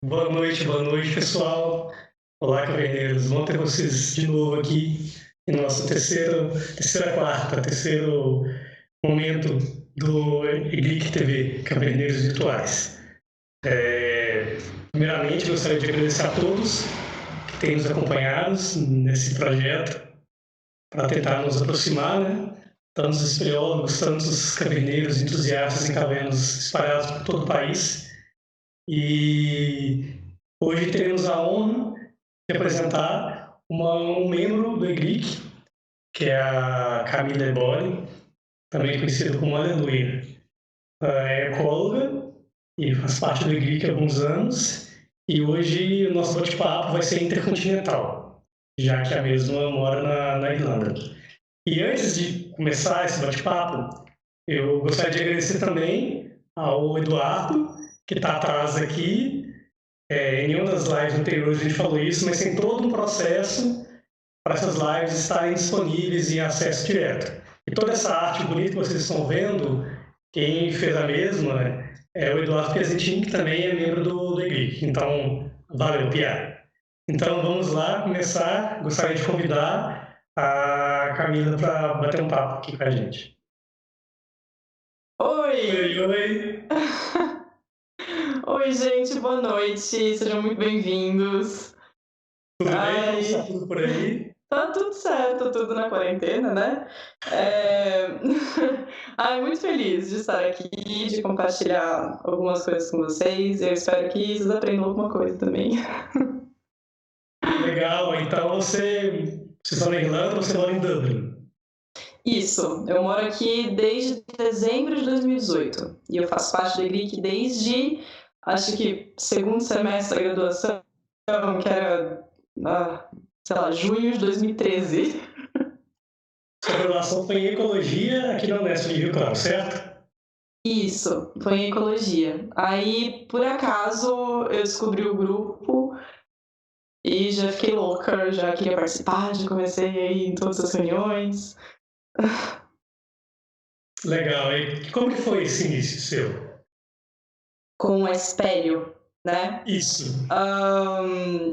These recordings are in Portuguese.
Boa noite, pessoal. Olá, caverneiros. Bom ter vocês de novo aqui em nosso terceiro momento do EGLIC TV, Caverneiros Virtuais. Primeiramente, gostaria de agradecer a todos que têm nos acompanhado nesse projeto para tentar nos aproximar, né? Tanto os espeleólogos, tanto os caverneiros entusiastas em cavernas espalhados por todo o país. E hoje teremos a honra de apresentar um membro do EGLIC, que é a Camila Eboli, também conhecida como Aleluia. Ela é ecóloga e faz parte do EGLIC há alguns anos, e hoje o nosso bate-papo vai ser intercontinental, já que a mesma mora na Irlanda. E antes de começar esse bate-papo, eu gostaria de agradecer também ao Eduardo, que está atrás aqui. Em nenhuma das lives anteriores a gente falou isso, mas tem todo um processo para essas lives estarem disponíveis em acesso direto. E toda essa arte bonita que vocês estão vendo, quem fez a mesma é o Eduardo Pesentin, que também é membro do EGLIC. Então, valeu, Pia. Então, vamos lá começar. Gostaria de convidar a Camila para bater um papo aqui com a gente. Oi! Oi. Oi, gente, boa noite, sejam muito bem-vindos. Tudo bem? Ai, Como está tudo por aí? tá tudo certo, tudo na quarentena, né? Ai, muito feliz de estar aqui, de compartilhar algumas coisas com vocês. Eu espero que vocês aprendam alguma coisa também. Legal, então você está na Irlanda ou você mora em Dublin? Isso, eu moro aqui desde dezembro de 2018 e eu faço parte do EGLIC desde, acho que, segundo semestre da graduação, que era, sei lá, junho de 2013. Sua graduação foi em Ecologia aqui na Unesp de Rio Claro, certo? Isso, foi em ecologia. Aí, por acaso, eu descobri o grupo e já fiquei louca, já queria participar, já comecei a ir em todas as reuniões. Legal. E como que foi esse início seu? Com o espelho, né? Isso.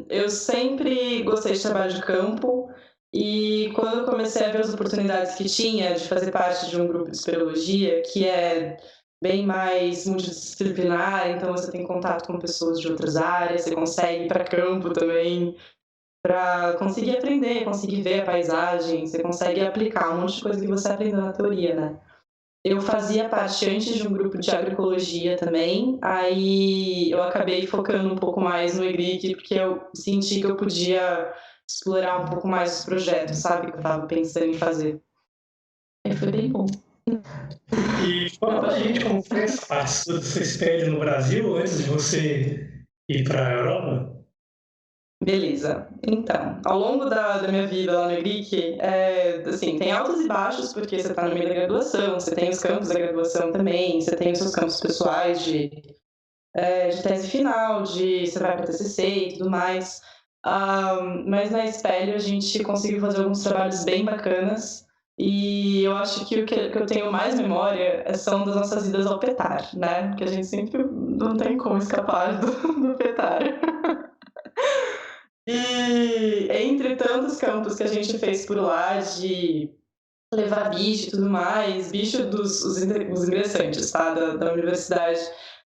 Eu sempre gostei de trabalho de campo e quando eu comecei a ver as oportunidades que tinha de fazer parte de um grupo de espeleologia, que é bem mais multidisciplinar, então você tem contato com pessoas de outras áreas, você consegue ir para campo também para conseguir aprender, conseguir ver a paisagem, você consegue aplicar um monte de coisa que você aprendeu na teoria, né? Eu fazia parte antes de um grupo de agroecologia também, aí eu acabei focando um pouco mais no EGLIC, porque eu senti que eu podia explorar um pouco mais os projetos, sabe, que eu estava pensando em fazer. E foi bem bom. E fala pra gente como foi essa parte do seu espelho no Brasil antes de você ir para a Europa? Beleza. Então, ao longo da minha vida lá no EGLIC, assim, tem altos e baixos, porque você está no meio da graduação, você tem os campos da graduação também, você tem os seus campos pessoais de tese final, você vai para TCC e tudo mais. Mas na Espelho a gente conseguiu fazer alguns trabalhos bem bacanas e eu acho que o que eu tenho mais memória são das nossas idas ao Petar, né? Porque a gente sempre não tem como escapar do Petar. E entre tantos campos que a gente fez por lá de levar bicho e tudo mais, bicho os ingressantes, tá, da universidade,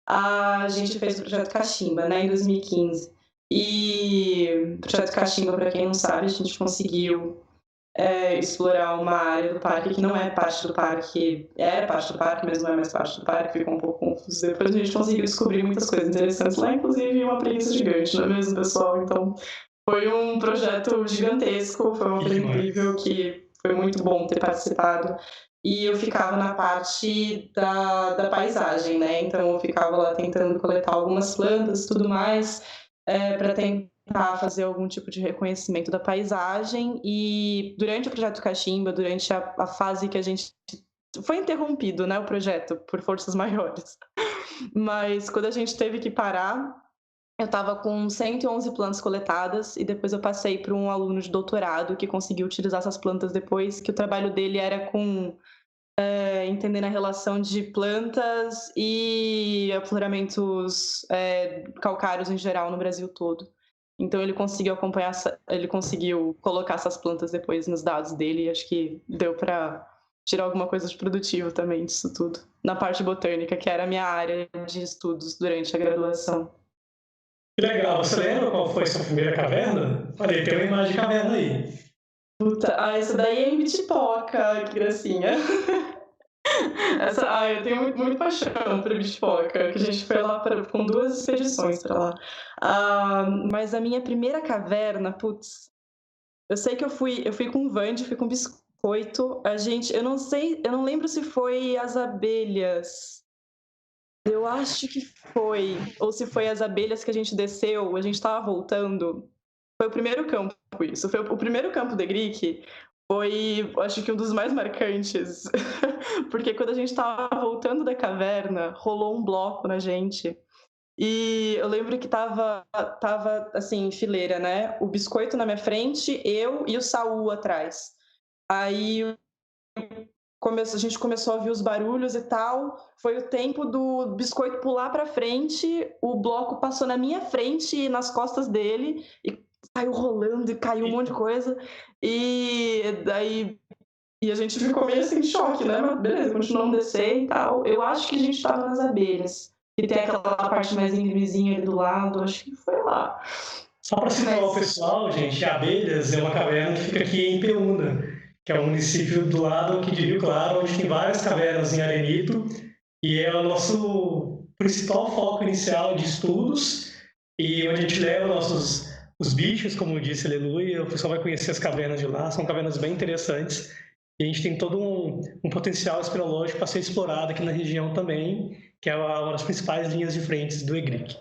a gente fez o projeto Cachimba, né, em 2015. E o projeto Cachimba, para quem não sabe, a gente conseguiu explorar uma área do parque que não é parte do parque, era parte do parque, mas não é mais parte do parque, ficou um pouco confuso. Depois a gente conseguiu descobrir muitas coisas interessantes lá, inclusive uma preguiça gigante, não é mesmo, pessoal? Então, foi um projeto gigantesco, foi uma coisa incrível que foi muito bom ter participado. E eu ficava na parte da paisagem, né? Então eu ficava lá tentando coletar algumas plantas e tudo mais, para tentar fazer algum tipo de reconhecimento da paisagem. E durante o projeto Cachimba, durante a fase que a gente foi interrompido, né, o projeto, por forças maiores. Mas quando a gente teve que parar, eu estava com 111 plantas coletadas e depois eu passei para um aluno de doutorado que conseguiu utilizar essas plantas depois, que o trabalho dele era com entendendo a relação de plantas e afloramentos calcários em geral no Brasil todo. Então ele conseguiu colocar essas plantas depois nos dados dele, e acho que deu para tirar alguma coisa de produtivo também disso tudo, na parte botânica, que era a minha área de estudos durante a graduação. Que legal. Você lembra qual foi sua primeira caverna? Olha aí, tem uma imagem de caverna aí. Puta, essa daí é em Bitipoca, que gracinha. Eu tenho muito paixão por Bitipoca, que a gente foi lá com 2 expedições para lá. Mas a minha primeira caverna, putz, eu sei que eu fui com Vande, fui com biscoito, eu não lembro se foi as abelhas, eu acho que foi, ou se foi as abelhas que a gente desceu, a gente estava voltando. Foi o primeiro campo isso, foi o primeiro campo de Greek, foi, acho que um dos mais marcantes, porque quando a gente estava voltando da caverna, rolou um bloco na gente, e eu lembro que tava assim, em fileira, né, o biscoito na minha frente, eu e o Saul atrás. Aí a gente começou a ouvir os barulhos e tal, foi o tempo do biscoito pular para frente, o bloco passou na minha frente e nas costas dele, e saiu rolando e caiu um monte de coisa, e daí a gente ficou meio assim em choque, né, mas beleza, continuamos a descer e tal. Eu acho que a gente estava nas abelhas, que tem aquela parte mais íngremezinha ali do lado, acho que foi lá. Só para situar o pessoal, gente, Abelhas é uma caverna que fica aqui em Peúna, que é um município do lado aqui de Rio Claro, onde tem várias cavernas em arenito, e é o nosso principal foco inicial de estudos, e onde a gente leva os bichos, como disse Aleluia, o pessoal vai conhecer as cavernas de lá, são cavernas bem interessantes, e a gente tem todo um potencial espeleológico para ser explorado aqui na região também, que é uma das principais linhas de frente do EGRIC.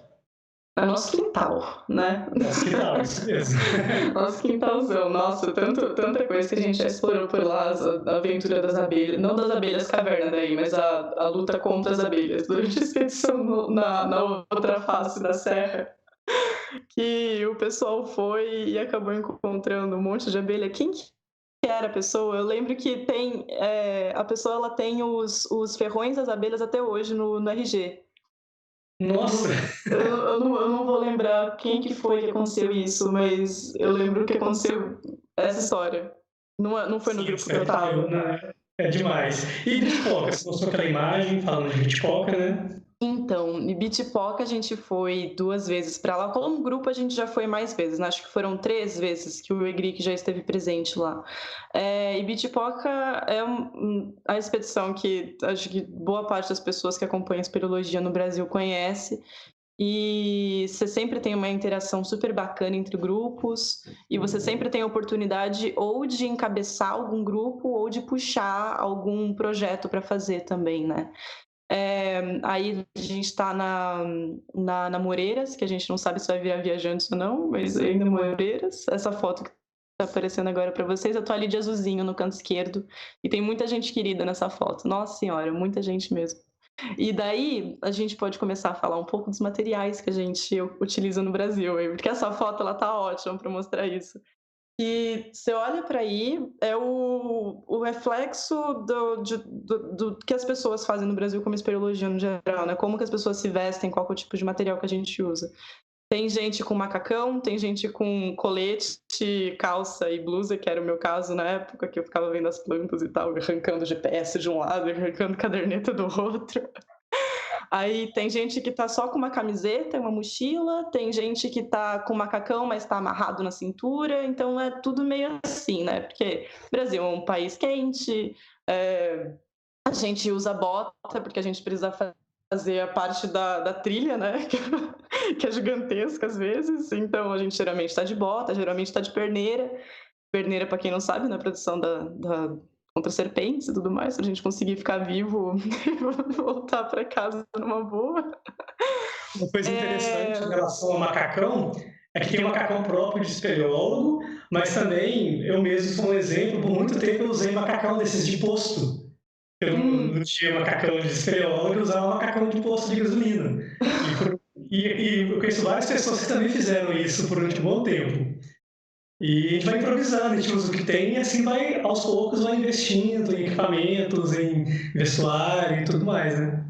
É nosso quintal, né? Nosso quintal, isso mesmo. Nosso quintalzão. Nossa, tanta coisa que a gente já explorou por lá, a aventura das abelhas, não das abelhas caverna daí, mas a luta contra as abelhas durante a expedição na outra face da serra, que o pessoal foi e acabou encontrando um monte de abelha. Quem que era a pessoa? Eu lembro que a pessoa ela tem os ferrões das abelhas até hoje no RG. Nossa! Eu não vou lembrar quem que foi que aconteceu isso, mas eu lembro que aconteceu essa história. Não foi no grupo que eu tava. É demais. E Bitpoca, você mostrou aquela imagem falando de Bitpoca, né? Então, em Bitipoca a gente foi 2 vezes para lá. Como grupo a gente já foi mais vezes, né? Acho que foram 3 vezes que o EGRIC já esteve presente lá. E Bitipoca é a expedição que acho que boa parte das pessoas que acompanham a espeleologia no Brasil conhece. E você sempre tem uma interação super bacana entre grupos, e você sempre tem a oportunidade ou de encabeçar algum grupo ou de puxar algum projeto para fazer também, né? Aí a gente está na Moreiras, que a gente não sabe se vai virar viajante ou não, mas ainda Moreiras. Essa foto que está aparecendo agora para vocês, eu tô ali de azulzinho no canto esquerdo, e tem muita gente querida nessa foto. Nossa senhora, muita gente mesmo. E daí a gente pode começar a falar um pouco dos materiais que a gente utiliza no Brasil, porque essa foto ela tá ótima para mostrar isso. E você olha para aí, é o reflexo do que as pessoas fazem no Brasil como espeleologia no geral, né? Como que as pessoas se vestem, qual que é o tipo de material que a gente usa. Tem gente com macacão, tem gente com colete, calça e blusa, que era o meu caso na época, que eu ficava vendo as plantas e tal, arrancando GPS de um lado, arrancando caderneta do outro. Aí tem gente que tá só com uma camiseta e uma mochila, tem gente que tá com macacão, mas tá amarrado na cintura, então é tudo meio assim, né? Porque o Brasil é um país quente, a gente usa bota porque a gente precisa fazer a parte da trilha, né? Que é gigantesca às vezes, então a gente geralmente tá de bota, geralmente tá de perneira. Perneira, para quem não sabe, na produção contra serpentes e tudo mais, pra gente conseguir ficar vivo e voltar para casa numa boa. Uma coisa interessante em relação ao macacão é que tem um macacão próprio de espeleólogo, mas também eu mesmo sou um exemplo, por muito tempo eu usei macacão desses de posto. Eu não tinha macacão de espeleólogo, eu usava macacão de posto de gasolina. E eu conheço várias pessoas que também fizeram isso por um bom tempo. E a gente vai improvisando, a gente usa o que tem e assim vai, aos poucos, vai investindo em equipamentos, em vestuário e tudo mais, né?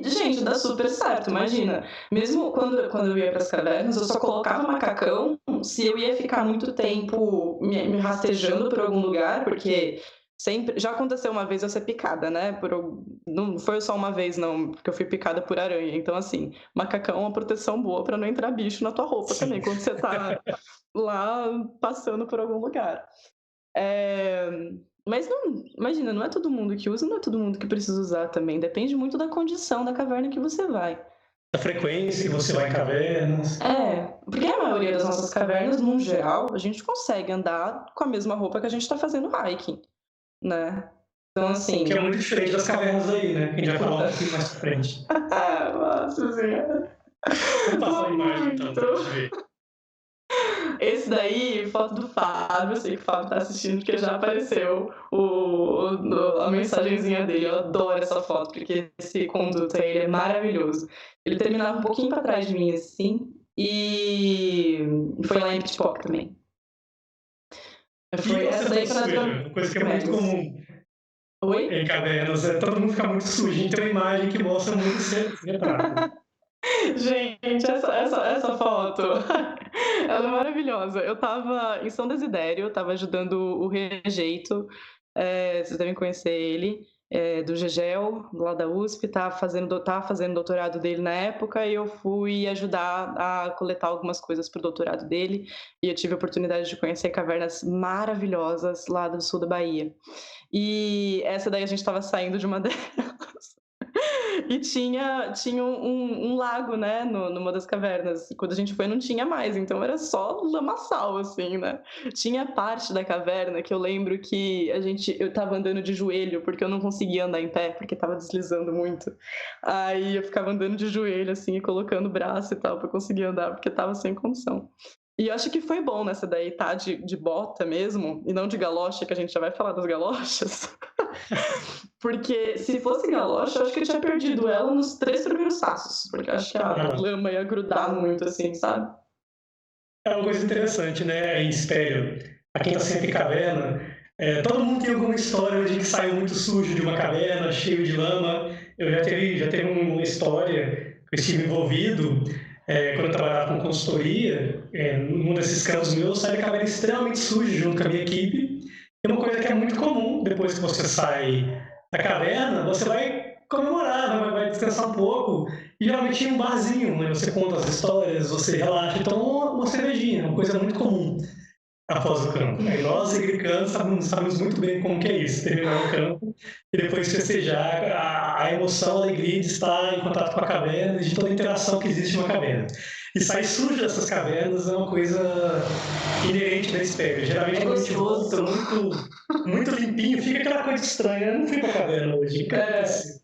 Gente, dá super certo, imagina. Mesmo quando eu ia para as cavernas, eu só colocava macacão se eu ia ficar muito tempo me rastejando por algum lugar, porque sempre. Já aconteceu uma vez eu ser picada, né? Não foi só uma vez, não, porque eu fui picada por aranha. Então, assim, macacão é uma proteção boa para não entrar bicho na tua roupa Sim. também, quando você tá lá passando por algum lugar. É, mas não, imagina, não é todo mundo que usa, não é todo mundo que precisa usar também. Depende muito da condição da caverna que você vai. A frequência que você vai em cavernas. Porque a maioria das nossas cavernas, no geral, a gente consegue andar com a mesma roupa que a gente tá fazendo hiking, né? Então, assim. Que é muito diferente das cavernas aí, né? Que a gente vai falar um pouquinho mais pra frente. Nossa senhora. Vamos passar a imagem então pra gente ver. Esse daí, foto do Fábio, eu sei que o Fábio tá assistindo porque já apareceu a mensagenzinha dele. Eu adoro essa foto, porque esse conduto aí ele é maravilhoso. Ele terminava um pouquinho pra trás de mim, assim, e foi lá em Pitpock também. Foi essa daí que nós uma coisa que é muito comum Oi? em cavernas, é todo mundo fica muito sujo. A gente tem uma imagem que mostra muito esse retrato. Gente, essa foto, ela é maravilhosa. Eu tava em São Desidério, eu tava ajudando o Rejeito, vocês devem conhecer ele, do Gegel, lá da USP, tava fazendo doutorado dele na época, e eu fui ajudar a coletar algumas coisas pro doutorado dele, e eu tive a oportunidade de conhecer cavernas maravilhosas lá do sul da Bahia. E essa daí a gente tava saindo de uma delas. E tinha um lago, né, numa das cavernas. Quando a gente foi, não tinha mais, então era só lamaçal, assim, né? Tinha parte da caverna que eu lembro que eu tava andando de joelho, porque eu não conseguia andar em pé, porque tava deslizando muito. Aí eu ficava andando de joelho, assim, e colocando o braço e tal, pra conseguir andar, porque tava sem condição. E eu acho que foi bom nessa daí, tá? De bota mesmo, e não de galocha, que a gente já vai falar das galochas. Porque se fosse galocha, eu acho que eu tinha perdido ela nos 3 primeiros passos. Porque eu acho que a lama ia grudar muito, assim, sabe? É uma coisa interessante, né? Em espelho. Pra quem tá sempre em caverna, todo mundo tem alguma história de que saiu muito sujo de uma caverna, cheio de lama. Eu já teve uma história que eu estive envolvido, quando eu trabalhava com consultoria, num desses campos meus, eu saí da caverna extremamente sujo junto com a minha equipe. E uma coisa que é muito comum, depois que você sai da caverna, você vai comemorar, vai descansar um pouco. E geralmente tinha um barzinho, né? Você conta as histórias, você relaxa e toma uma cervejinha, uma coisa muito comum após o campo. Aí nós, agricanos, sabemos muito bem como que é isso, terminar o campo e depois festejar a emoção, a alegria de estar em contato com a caverna e de toda a interação que existe numa caverna. E sair sujo dessas cavernas é uma coisa inerente da espécie. Geralmente quando a gente volta muito limpinho, fica aquela coisa estranha. Eu não fui pra caverna hoje, o que aconteceu?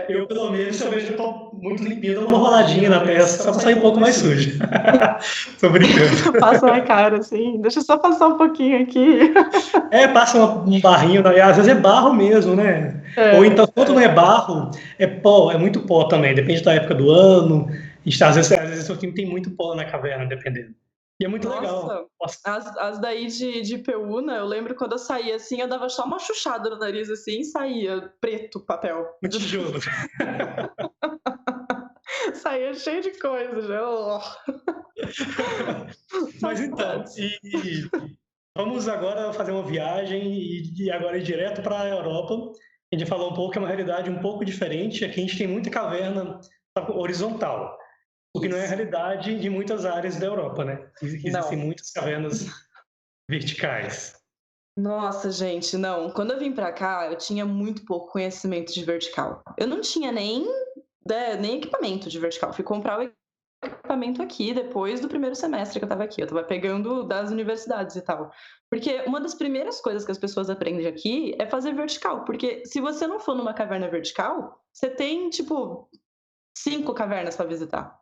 Eu, pelo menos, se eu vejo que eu tô muito limpinho, dou uma roladinha na testa só pra sair um pouco mais sujo. Tô brincando. Passa uma cara assim, deixa eu só passar um pouquinho aqui. Passa um barrinho, às vezes é barro mesmo, né? Ou então, quando não é barro, é pó, é muito pó também, depende da época do ano. Às vezes o time tem muito pó na caverna, dependendo. E é muito legal. As daí de Peúna, eu lembro quando eu saía assim, eu dava só uma chuchada no nariz assim e saía preto o papel. Um tijolo. Saía cheio de coisa já. Mas então, vamos agora fazer uma viagem e agora ir direto para a Europa. A gente falou um pouco, é uma realidade um pouco diferente. Aqui a gente tem muita caverna horizontal, o que não é a realidade de muitas áreas da Europa, né? Existem muitas cavernas verticais. Nossa, gente, não. Quando eu vim pra cá, eu tinha muito pouco conhecimento de vertical. Eu não tinha nem equipamento de vertical. Fui comprar o equipamento aqui depois do primeiro semestre que eu tava aqui. Eu tava pegando das universidades e tal. Porque uma das primeiras coisas que as pessoas aprendem aqui é fazer vertical. Porque se você não for numa caverna vertical, você tem, tipo, 5 cavernas pra visitar.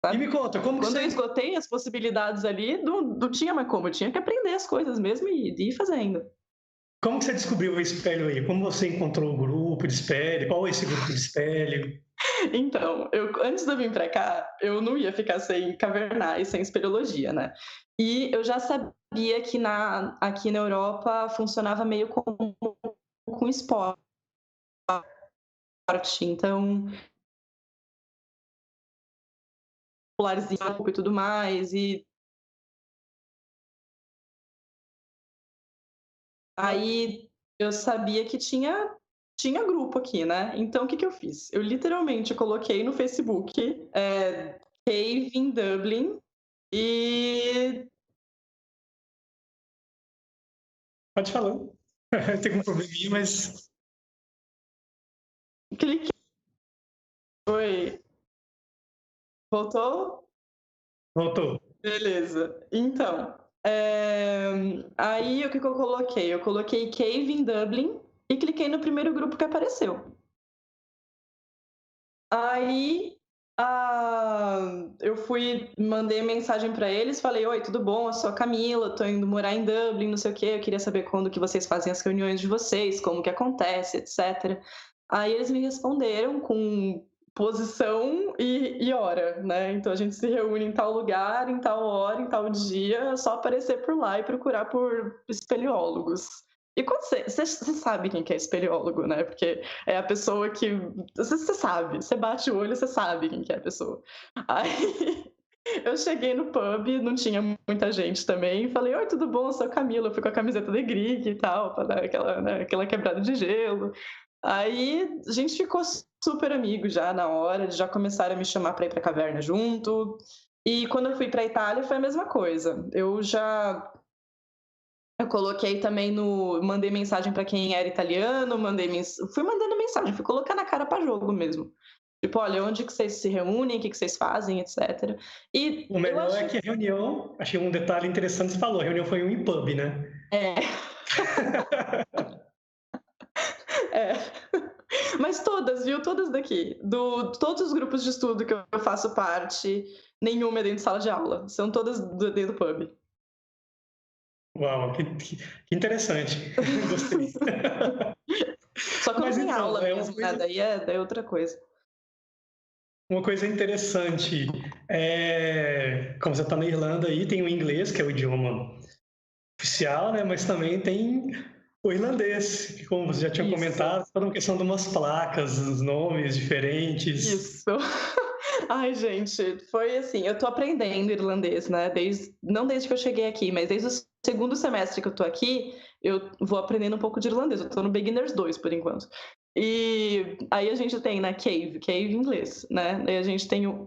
Sabe? E me conta, quando eu esgotei as possibilidades ali, não tinha mais como. Eu tinha que aprender as coisas mesmo e ir fazendo. Como que você descobriu o espelho aí? Como você encontrou o grupo de espelho? Qual é esse grupo de espelho? Então, antes de eu vir para cá, eu não ia ficar sem cavernar e sem espeleologia, né. E eu já sabia que aqui na Europa funcionava meio como com esporte, então popularzinho e tudo mais, e aí eu sabia que tinha grupo aqui, né. Então o que que eu fiz? Eu literalmente coloquei no Facebook, Cave in Dublin e Pode falar. Tem um probleminha, mas cliquei. Oi, voltou? voltou. Beleza. Então, aí o que que eu coloquei? Eu coloquei Cave in Dublin e cliquei no primeiro grupo que apareceu. Aí, eu mandei mensagem para eles, falei: "Oi, tudo bom? Eu sou a Camila, tô indo morar em Dublin, não sei o quê, eu queria saber quando que vocês fazem as reuniões de vocês, como que acontece, etcétera". Aí eles me responderam com posição e hora, né. Então a gente se reúne em tal lugar, em tal hora, em tal dia, é só aparecer por lá e procurar por espeleólogos. E quando você sabe quem que é espeleólogo, né, porque é a pessoa que você sabe, você bate o olho, você sabe quem que é a pessoa. Aí eu cheguei no pub, não tinha muita gente também, falei: "Oi, tudo bom? Eu sou a Camila", eu fui com a camiseta da Grieg e tal, pra dar aquela, né, aquela quebrada de gelo. Aí a gente ficou super amigo já na hora, já começaram a me chamar para ir pra caverna junto. E quando eu fui pra Itália foi a mesma coisa. Eu coloquei também no mandei mensagem para quem era italiano, fui mandando mensagem, fui colocando a cara para jogo mesmo. Tipo: "Olha, onde que vocês se reúnem, o que que vocês fazem, etcétera". E O eu melhor é acho que a reunião, achei um detalhe interessante que você falou, a reunião foi em um pub, né? é, é. Mas todas, viu, todas daqui, todos os grupos de estudo que eu faço parte, nenhuma é dentro de sala de aula, são todas dentro do pub. Uau, que interessante. Gostei. Só quando Mas tem então, aula mesmo, né, daí é outra coisa. uma coisa interessante, como você está na Irlanda aí, tem o inglês, que é o idioma oficial, né, mas também tem o irlandês, que como você já tinha Isso. comentado, toda uma questão de umas placas, os nomes diferentes. Isso. Ai, gente, foi assim, eu tô aprendendo irlandês, né, não desde que eu cheguei aqui, mas desde o segundo semestre que eu tô aqui, eu vou aprendendo um pouco de irlandês, eu tô no Beginners 2 por enquanto. E aí a gente tem, né, cave em inglês, né, aí a gente tem o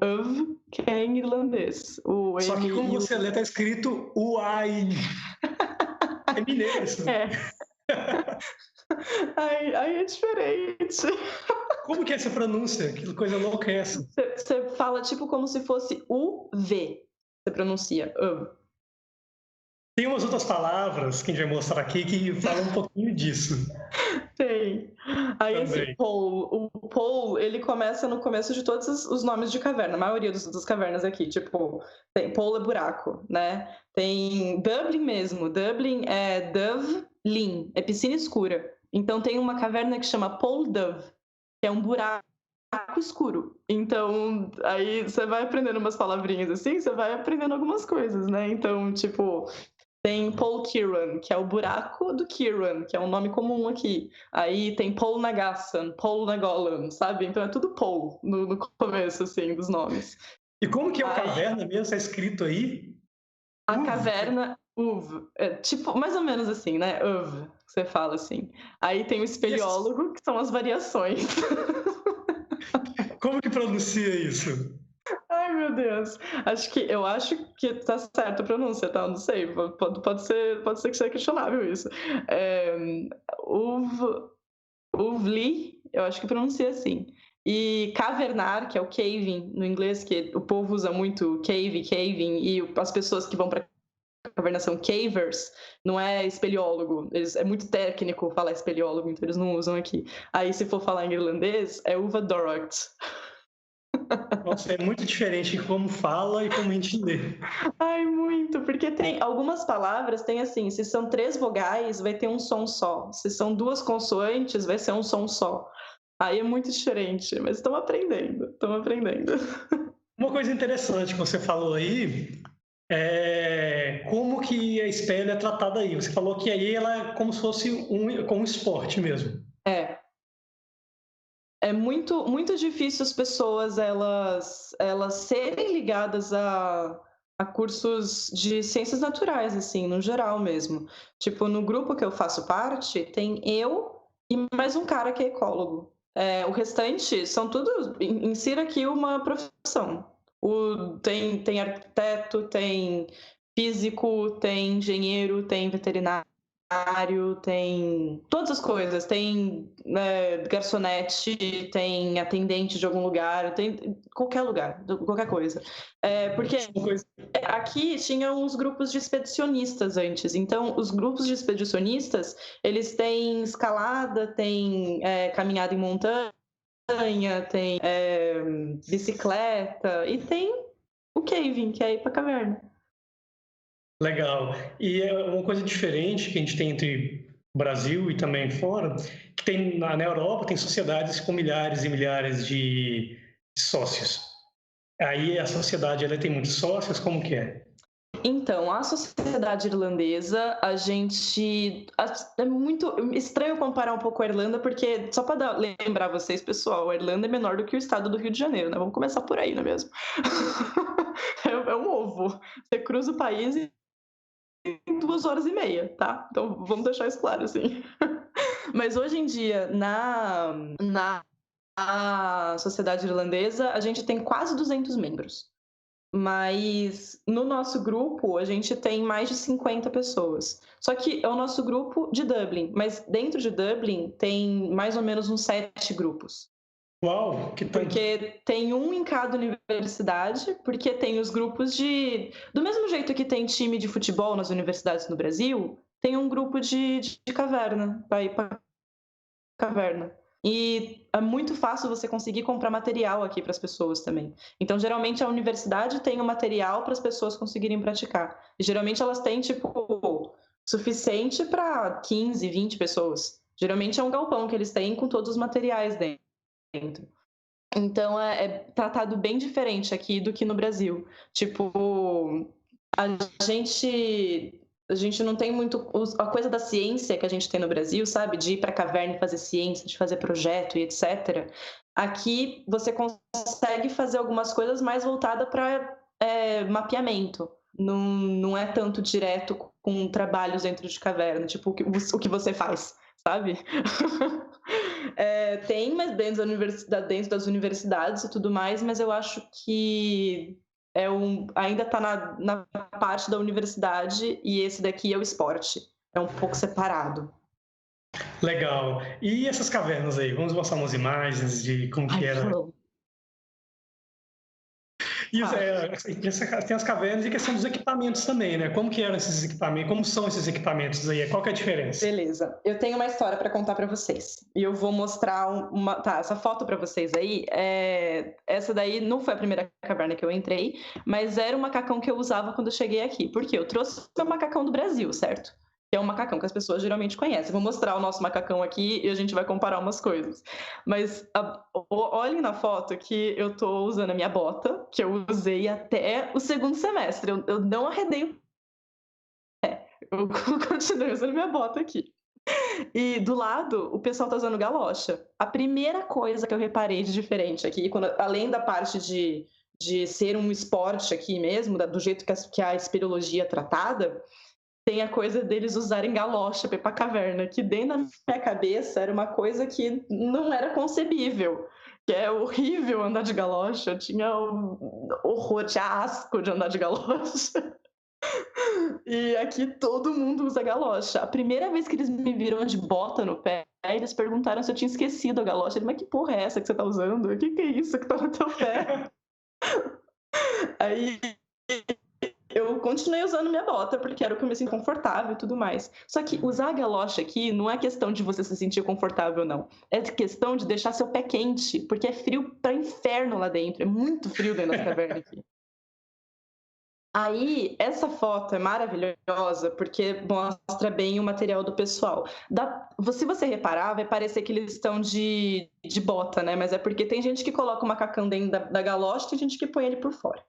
que é em irlandês, o Só M que como e o você lê, tá escrito uai. É mineiro isso. é. Aí é diferente. Como que é essa pronúncia? Que coisa louca é essa? Você fala tipo como se fosse V, você pronuncia, Tem umas outras palavras que a gente vai mostrar aqui que falam um pouquinho disso Tem. Aí, assim, também. o Pole, ele começa no começo de todos os nomes de caverna, a maioria das cavernas aqui, tipo, tem Pole é buraco, né, tem Dublin mesmo, Dublin é Dove Lin, é piscina escura. Então tem uma caverna que chama Pole Dove, que é um buraco escuro. Então, aí você vai aprendendo umas palavrinhas assim, você vai aprendendo algumas coisas, né, então, tipo, tem Paul Kieran, que é o buraco do Kieran, que é um nome comum aqui. Aí tem Paul Nagassan, Paul Nagolan, sabe? Então é tudo Paul no começo, assim, dos nomes. E como que é o Aí caverna mesmo? Está escrito aí? a Uv. caverna, é tipo, mais ou menos assim, né? Você fala assim. Aí tem o E esses- espeleólogo, que são as variações. Como que pronuncia isso? Ai, meu Deus. Eu acho que tá certa a pronúncia, tá? Não sei. Pode ser que seja questionável isso. É, uv, Uvli, eu acho que pronuncia assim. E cavernar, que é o caving no inglês, que o povo usa muito caving, e as pessoas que vão para caverna são cavers, não é espeleólogo. É muito técnico falar espeleólogo, então eles não usam aqui. Aí, se for falar em irlandês, é uva doragt. Nossa, é muito diferente em como fala e como a gente lê. Ai, muito, porque tem algumas palavras, tem assim, se são 3 vogais, vai ter um som só. Se são 2 consoantes, vai ser um som só. Aí é muito diferente, mas estamos aprendendo, estamos aprendendo. Uma coisa interessante que você falou aí é como que a espelha é tratada aí. Você falou que aí ela é como se fosse como um esporte mesmo. É, é muito difícil as pessoas elas serem ligadas a cursos de ciências naturais, assim, no geral mesmo. Tipo, no grupo que eu faço parte, tem eu e mais um cara que é ecólogo. O restante são tudo insira aqui uma profissão. Tem arquiteto, tem físico, tem engenheiro, tem veterinário, tem todas as coisas, tem garçonete, tem atendente de algum lugar, tem qualquer lugar, qualquer coisa. Porque Uma coisa aqui tinha uns grupos de expedicionistas antes, então os grupos de expedicionistas, eles têm escalada, têm caminhada em montanha, tem bicicleta e tem o caving, que é ir pra caverna. legal. E é uma coisa diferente que a gente tem entre o Brasil e também fora, que tem na Europa tem sociedades com milhares e milhares de sócios. Aí a sociedade ela tem muitos sócios, como que é? Então, a sociedade irlandesa, a gente. É muito estranho comparar um pouco a Irlanda, porque, só para lembrar vocês, pessoal, a Irlanda é menor do que o estado do Rio de Janeiro, né? Vamos começar por aí, não é mesmo? É um ovo. Você cruza o país em 2 horas e meia, tá? Então vamos deixar isso claro, assim. Mas hoje em dia, na sociedade irlandesa, a gente tem quase 200 membros. Mas no nosso grupo a gente tem mais de 50 pessoas. Só que é o nosso grupo de Dublin, mas dentro de Dublin tem mais ou menos uns 7 grupos. Uau, que tanto! Porque tem um em cada universidade, porque tem os grupos de. Do mesmo jeito que tem time de futebol nas universidades no Brasil, tem um grupo de caverna, para ir para caverna. E é muito fácil você conseguir comprar material aqui para as pessoas também. Então, geralmente, a universidade tem o material para as pessoas conseguirem praticar. E geralmente elas têm, tipo, suficiente para 15, 20 pessoas. Geralmente é um galpão que eles têm com todos os materiais dentro. Então, é tratado bem diferente aqui do que no Brasil. Tipo, a gente não tem muito a coisa da ciência que a gente tem no Brasil, sabe? De ir para a caverna e fazer ciência, de fazer projeto e etc. Aqui você consegue fazer algumas coisas mais voltadas para mapeamento. Não é tanto direto com trabalhos dentro de caverna, tipo o que você faz, sabe? Tem, mas dentro das universidades e tudo mais, mas eu acho que ainda está na parte da universidade e esse daqui é o esporte. É um pouco separado. Legal. E essas cavernas aí? Vamos mostrar umas imagens de como Ai, que era. vamos. E Tá. tem as cavernas e a questão dos equipamentos também, né? Como que eram esses equipamentos? Como são esses equipamentos aí? Qual que é a diferença? Beleza. Eu tenho uma história para contar para vocês. E eu vou mostrar essa foto para vocês aí. Essa daí não foi a primeira caverna que eu entrei, mas era o macacão que eu usava quando eu cheguei aqui. Porque eu trouxe o macacão do Brasil, certo? Que é um macacão que as pessoas geralmente conhecem. Vou mostrar o nosso macacão aqui e a gente vai comparar umas coisas. Mas olhem na foto que eu tô usando a minha bota, que eu usei até o segundo semestre. Eu não arredei o pé. Eu continuei usando minha bota aqui. E do lado, o pessoal tá usando galocha. A primeira coisa que eu reparei de diferente aqui, além da parte de ser um esporte aqui mesmo, do jeito que a espeleologia é tratada, tem a coisa deles usarem galocha para ir pra caverna, que dentro da minha cabeça era uma coisa que não era concebível. Que é horrível andar de galocha, eu tinha horror, tinha asco de andar de galocha. E aqui todo mundo usa galocha. A primeira vez que eles me viram de bota no pé, eles perguntaram se eu tinha esquecido a galocha. Ele, mas que porra é essa que você tá usando? O que é isso que tá no teu pé? Aí eu continuei usando minha bota, porque era o que eu me sinto confortável e tudo mais. Só que usar a galocha aqui não é questão de você se sentir confortável, não. É questão de deixar seu pé quente, porque é frio pra inferno lá dentro. É muito frio dentro das cavernas aqui. Aí, essa foto é maravilhosa, porque mostra bem o material do pessoal. Se você reparar, vai parecer que eles estão de bota, né? Mas é porque tem gente que coloca o macacão dentro da galocha, tem gente que põe ele por fora.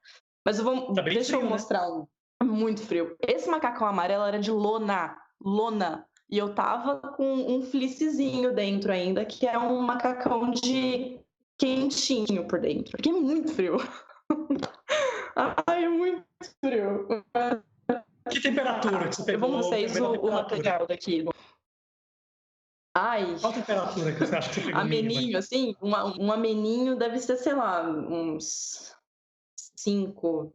Mas Tá bem deixa eu frio, né? mostrar um. É muito frio. Esse macacão amarelo era de lona, lona. E eu tava com um fleecezinho dentro ainda, que é um macacão de quentinho por dentro. Porque é muito frio. Ai, é muito frio. Que temperatura que você Eu vou pegou? mostrar A isso, menor o temperatura. material daqui. Ai, Qual a temperatura que você acha que você pegou mínima? ameninho, assim, um ameninho deve ser, sei lá, uns 5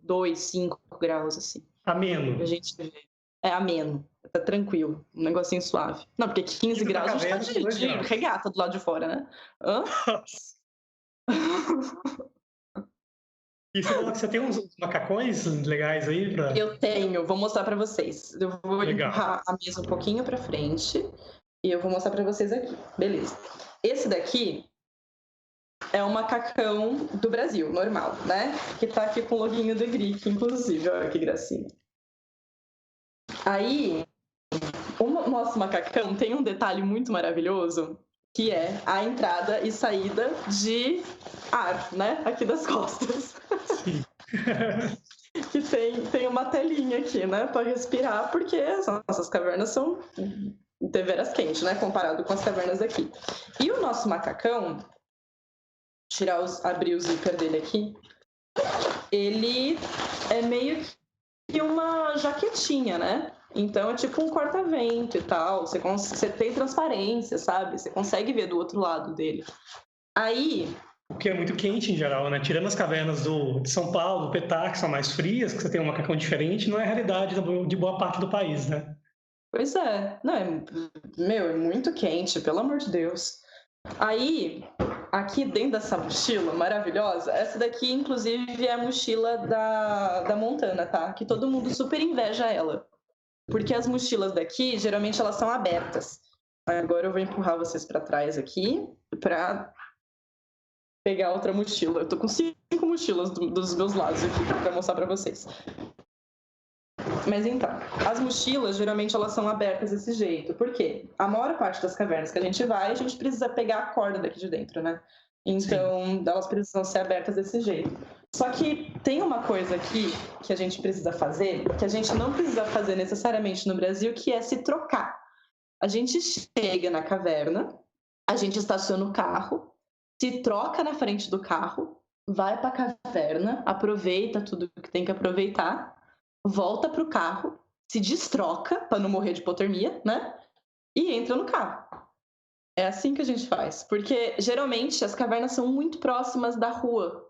graus, assim, Ameno. pra gente ver. É ameno, tá tranquilo, um negocinho suave. Não, porque 15 Indo pra graus a gente tá caverna com 2 de graus. regata do lado de fora, né? Hã? Nossa. E você falou que você tem uns macacões legais aí pra. Eu tenho, vou mostrar pra vocês. Eu vou Legal. empurrar a mesa um pouquinho pra frente e eu vou mostrar pra vocês aqui. Beleza. Esse daqui é um macacão do Brasil, normal, né? Que tá aqui com o loginho do Grick, inclusive. Olha que gracinha. Aí, o nosso macacão tem um detalhe muito maravilhoso, que é a entrada e saída de ar, né? Aqui das costas. Sim. Que tem uma telinha aqui, né? Para respirar, porque as nossas cavernas são deveras quentes, né? Comparado com as cavernas daqui. E o nosso macacão, abrir o zíper dele aqui, ele é meio que uma jaquetinha, né? Então é tipo um corta-vento e tal. Você tem transparência, sabe? Você consegue ver do outro lado dele. Aí. Porque é muito quente em geral, né? Tirando as cavernas de São Paulo, do Petá, que são mais frias, que você tem um macacão diferente, não é a realidade de boa parte do país, né? Pois é. Não, é muito quente, pelo amor de Deus. Aí, aqui dentro dessa mochila maravilhosa, essa daqui, inclusive, é a mochila da Montana, tá? Que todo mundo super inveja ela. Porque as mochilas daqui, geralmente, elas são abertas. Agora eu vou empurrar vocês para trás aqui, para pegar outra mochila. Eu tô com 5 mochilas dos meus lados aqui para mostrar para vocês. Mas então, as mochilas, geralmente, elas são abertas desse jeito. Por quê? A maior parte das cavernas que a gente vai, a gente precisa pegar a corda daqui de dentro, né? Então, sim, elas precisam ser abertas desse jeito. Só que tem uma coisa aqui que a gente precisa fazer, que a gente não precisa fazer necessariamente no Brasil, que é se trocar. A gente chega na caverna, a gente estaciona o carro, se troca na frente do carro, vai para a caverna, aproveita tudo que tem que aproveitar, volta pro carro, se destroca para não morrer de hipotermia, né? E entra no carro. É assim que a gente faz, porque geralmente as cavernas são muito próximas da rua,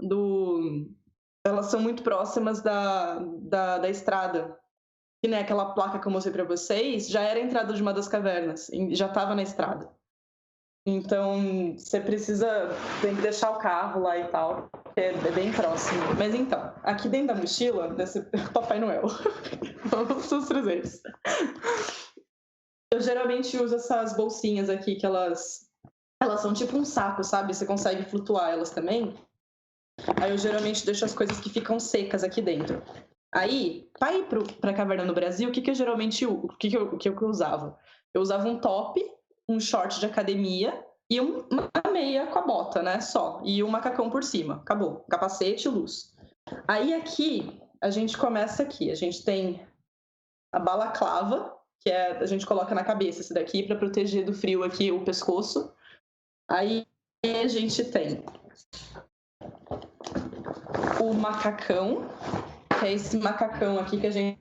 elas são muito próximas da estrada. Que nem aquela placa que eu mostrei para vocês, já era a entrada de uma das cavernas, já estava na estrada. Então, você tem que deixar o carro lá e tal, que é bem próximo. Mas então, aqui dentro da mochila, desse Papai Noel, os presentes. Eu geralmente uso essas bolsinhas aqui, que elas são tipo um saco, sabe? Você consegue flutuar elas também. Aí eu geralmente deixo as coisas que ficam secas aqui dentro. Aí, para ir para a caverna no Brasil, o que eu geralmente o que eu usava? Eu usava um top, um short de academia e uma meia com a bota, né? Só. E um macacão por cima. Acabou. Capacete e luz. Aí aqui, a gente começa aqui. A gente tem a balaclava, que a gente coloca na cabeça esse daqui para proteger do frio aqui o pescoço. Aí a gente tem o macacão, que é esse macacão aqui que a gente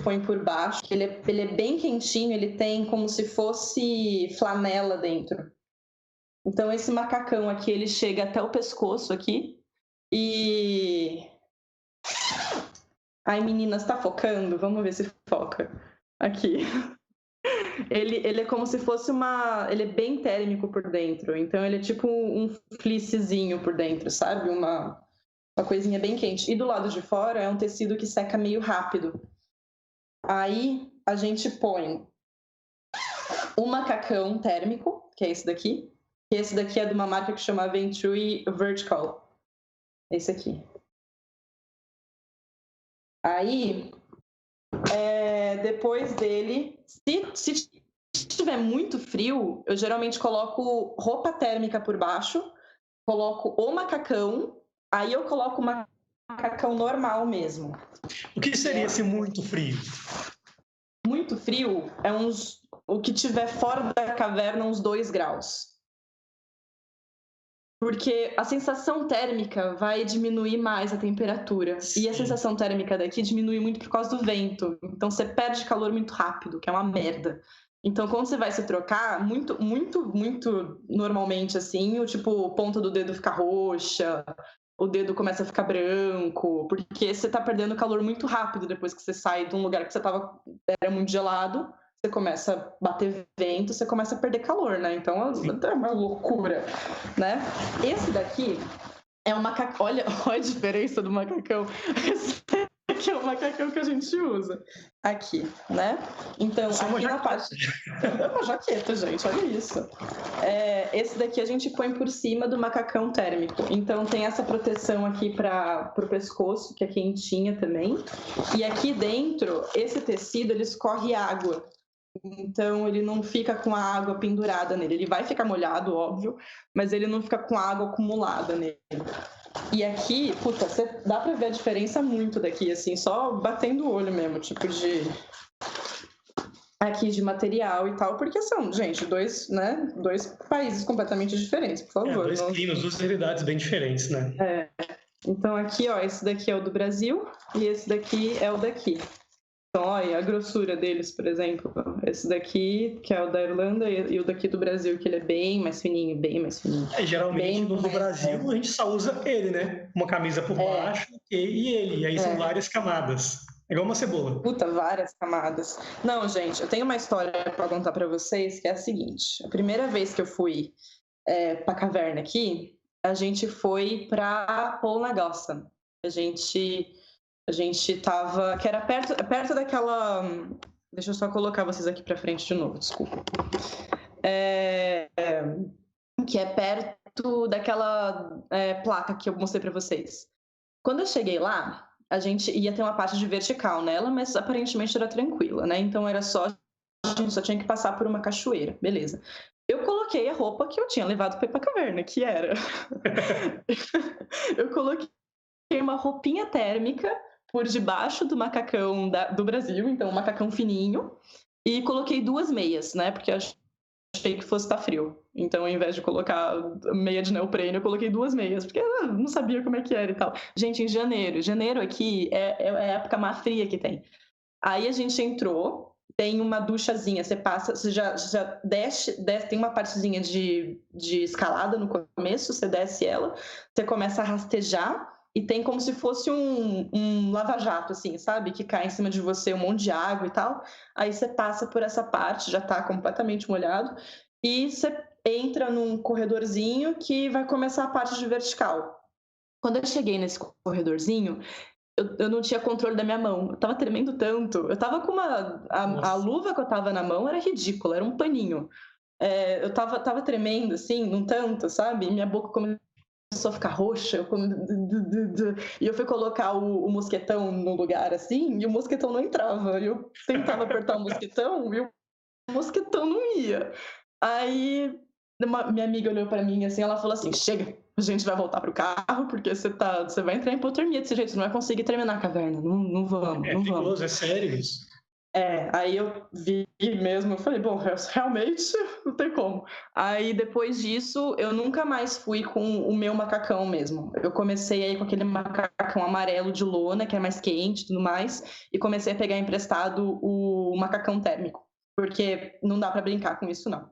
põe por baixo, que ele é bem quentinho, ele tem como se fosse flanela dentro. Então esse macacão aqui, ele chega até o pescoço aqui e... Ai, meninas, tá focando? Vamos ver se foca. Aqui. Ele é como se fosse ele é bem térmico por dentro, então ele é tipo um fleecezinho por dentro, sabe? Uma coisinha bem quente. E do lado de fora é um tecido que seca meio rápido. Aí a gente põe o macacão térmico, que é esse daqui. E esse daqui é de uma marca que chama Venturi Vertical. Esse aqui. Aí, depois dele, se estiver muito frio, eu geralmente coloco roupa térmica por baixo, coloco o macacão, aí eu coloco o macacão normal mesmo. O que seria se muito frio? Muito frio é o que tiver fora da caverna, uns 2 graus. Porque a sensação térmica vai diminuir mais a temperatura. Sim. E a sensação térmica daqui diminui muito por causa do vento. Então você perde calor muito rápido, que é uma merda. Então, quando você vai se trocar, muito, muito, muito normalmente, assim, o ponta do dedo fica roxa, o dedo começa a ficar branco, porque você tá perdendo calor muito rápido depois que você sai de um lugar que era muito gelado, você começa a bater vento, você começa a perder calor, né? Então é uma loucura, né? Esse daqui é um macacão. Olha a diferença do macacão. Esse daqui é o macacão que a gente usa aqui, né? Então, aqui na parte. É uma jaqueta, gente, olha isso. Esse daqui a gente põe por cima do macacão térmico. Então, tem essa proteção aqui para o pescoço, que é quentinha também. E aqui dentro, esse tecido, ele escorre água. Então, ele não fica com a água pendurada nele. Ele vai ficar molhado, óbvio, mas ele não fica com a água acumulada nele. E aqui, puta, dá pra ver a diferença muito daqui, assim, só batendo o olho mesmo, aqui de material e tal, porque são, gente, dois países completamente diferentes, por favor. Dois climas, duas realidades bem diferentes, né? Então aqui, ó, esse daqui é o do Brasil e esse daqui é o daqui. Então, olha a grossura deles, por exemplo. Esse daqui, que é o da Irlanda, e o daqui do Brasil, que ele é bem mais fininho, bem mais fininho. Geralmente, no Brasil, a gente só usa ele, né? Uma camisa por baixo e ele. E aí são várias camadas. É igual uma cebola. Puta, várias camadas. Não, gente, eu tenho uma história pra contar pra vocês, que é a seguinte. A primeira vez que eu fui pra caverna aqui, a gente foi pra Polnagossa. A gente tava... Que era perto daquela... Deixa eu só colocar vocês aqui pra frente de novo, desculpa. Que é perto daquela placa que eu mostrei pra vocês. Quando eu cheguei lá, a gente ia ter uma parte de vertical nela, mas aparentemente era tranquila, né? Então a gente só tinha que passar por uma cachoeira, beleza. Eu coloquei a roupa que eu tinha levado para ir pra caverna, que era... Eu coloquei uma roupinha térmica por debaixo do macacão do Brasil, então um macacão fininho, e coloquei 2 meias, né? Porque eu achei que fosse estar frio. Então, ao invés de colocar meia de neoprene, eu coloquei 2 meias, porque eu não sabia como é que era e tal. Gente, em janeiro aqui é a época mais fria que tem. Aí a gente entrou, tem uma duchazinha, você já desce, tem uma partezinha de escalada no começo, você desce ela, você começa a rastejar, e tem como se fosse um lava-jato, assim, sabe? Que cai em cima de você um monte de água e tal. Aí você passa por essa parte, já tá completamente molhado, e você entra num corredorzinho que vai começar a parte de vertical. Quando eu cheguei nesse corredorzinho, eu não tinha controle da minha mão. Eu tava tremendo tanto. Eu tava com a luva que eu tava na mão era ridícula, era um paninho. Eu tava tremendo, assim, num tanto, sabe? Minha boca começou a ficar roxa, e eu fui colocar o mosquetão no lugar, assim, e o mosquetão não entrava. Eu tentava apertar o mosquetão e o mosquetão não ia. Aí minha amiga olhou pra mim assim, ela falou assim: chega, a gente vai voltar pro carro, porque você vai entrar em hipotermia desse jeito, você não vai conseguir terminar a caverna, não vamos. É perigoso, é sério isso. Aí eu vi mesmo, eu falei, bom, realmente não tem como. Aí depois disso, eu nunca mais fui com o meu macacão mesmo. Eu comecei aí com aquele macacão amarelo de lona, que é mais quente e tudo mais, e comecei a pegar emprestado o macacão térmico, porque não dá pra brincar com isso, não.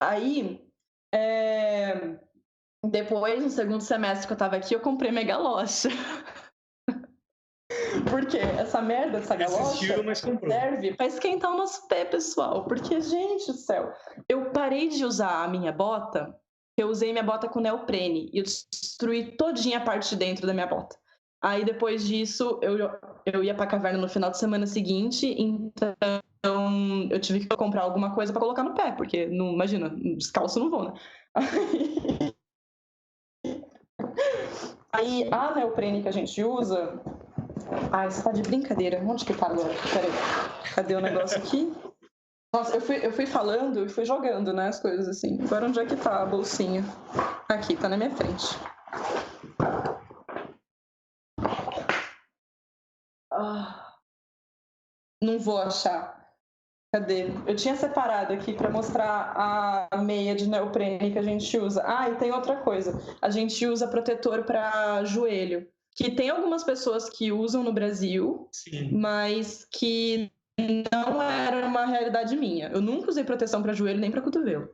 Aí, depois, no segundo semestre que eu tava aqui, eu comprei megalocha. Porque essa merda dessa galocha serve pra esquentar o nosso pé, pessoal. Porque, gente do céu, eu parei de usar a minha bota, eu usei minha bota com neoprene, e eu destruí todinha a parte de dentro da minha bota. Aí, depois disso, eu ia pra caverna no final de semana seguinte, então eu tive que comprar alguma coisa pra colocar no pé, porque, não, imagina, descalço eu não vou, né? Aí, a neoprene que a gente usa, Ai, você tá de brincadeira. Onde que tá agora? Peraí. Cadê o negócio aqui? Nossa, eu fui falando e fui jogando, né, as coisas assim. Agora onde é que tá a bolsinha? Aqui, tá na minha frente. Não vou achar. Cadê? Eu tinha separado aqui para mostrar a meia de neoprene que a gente usa. Ah, e tem outra coisa. A gente usa protetor para joelho, que tem algumas pessoas que usam no Brasil, Sim. mas que não era uma realidade minha. Eu nunca usei proteção para joelho nem para cotovelo.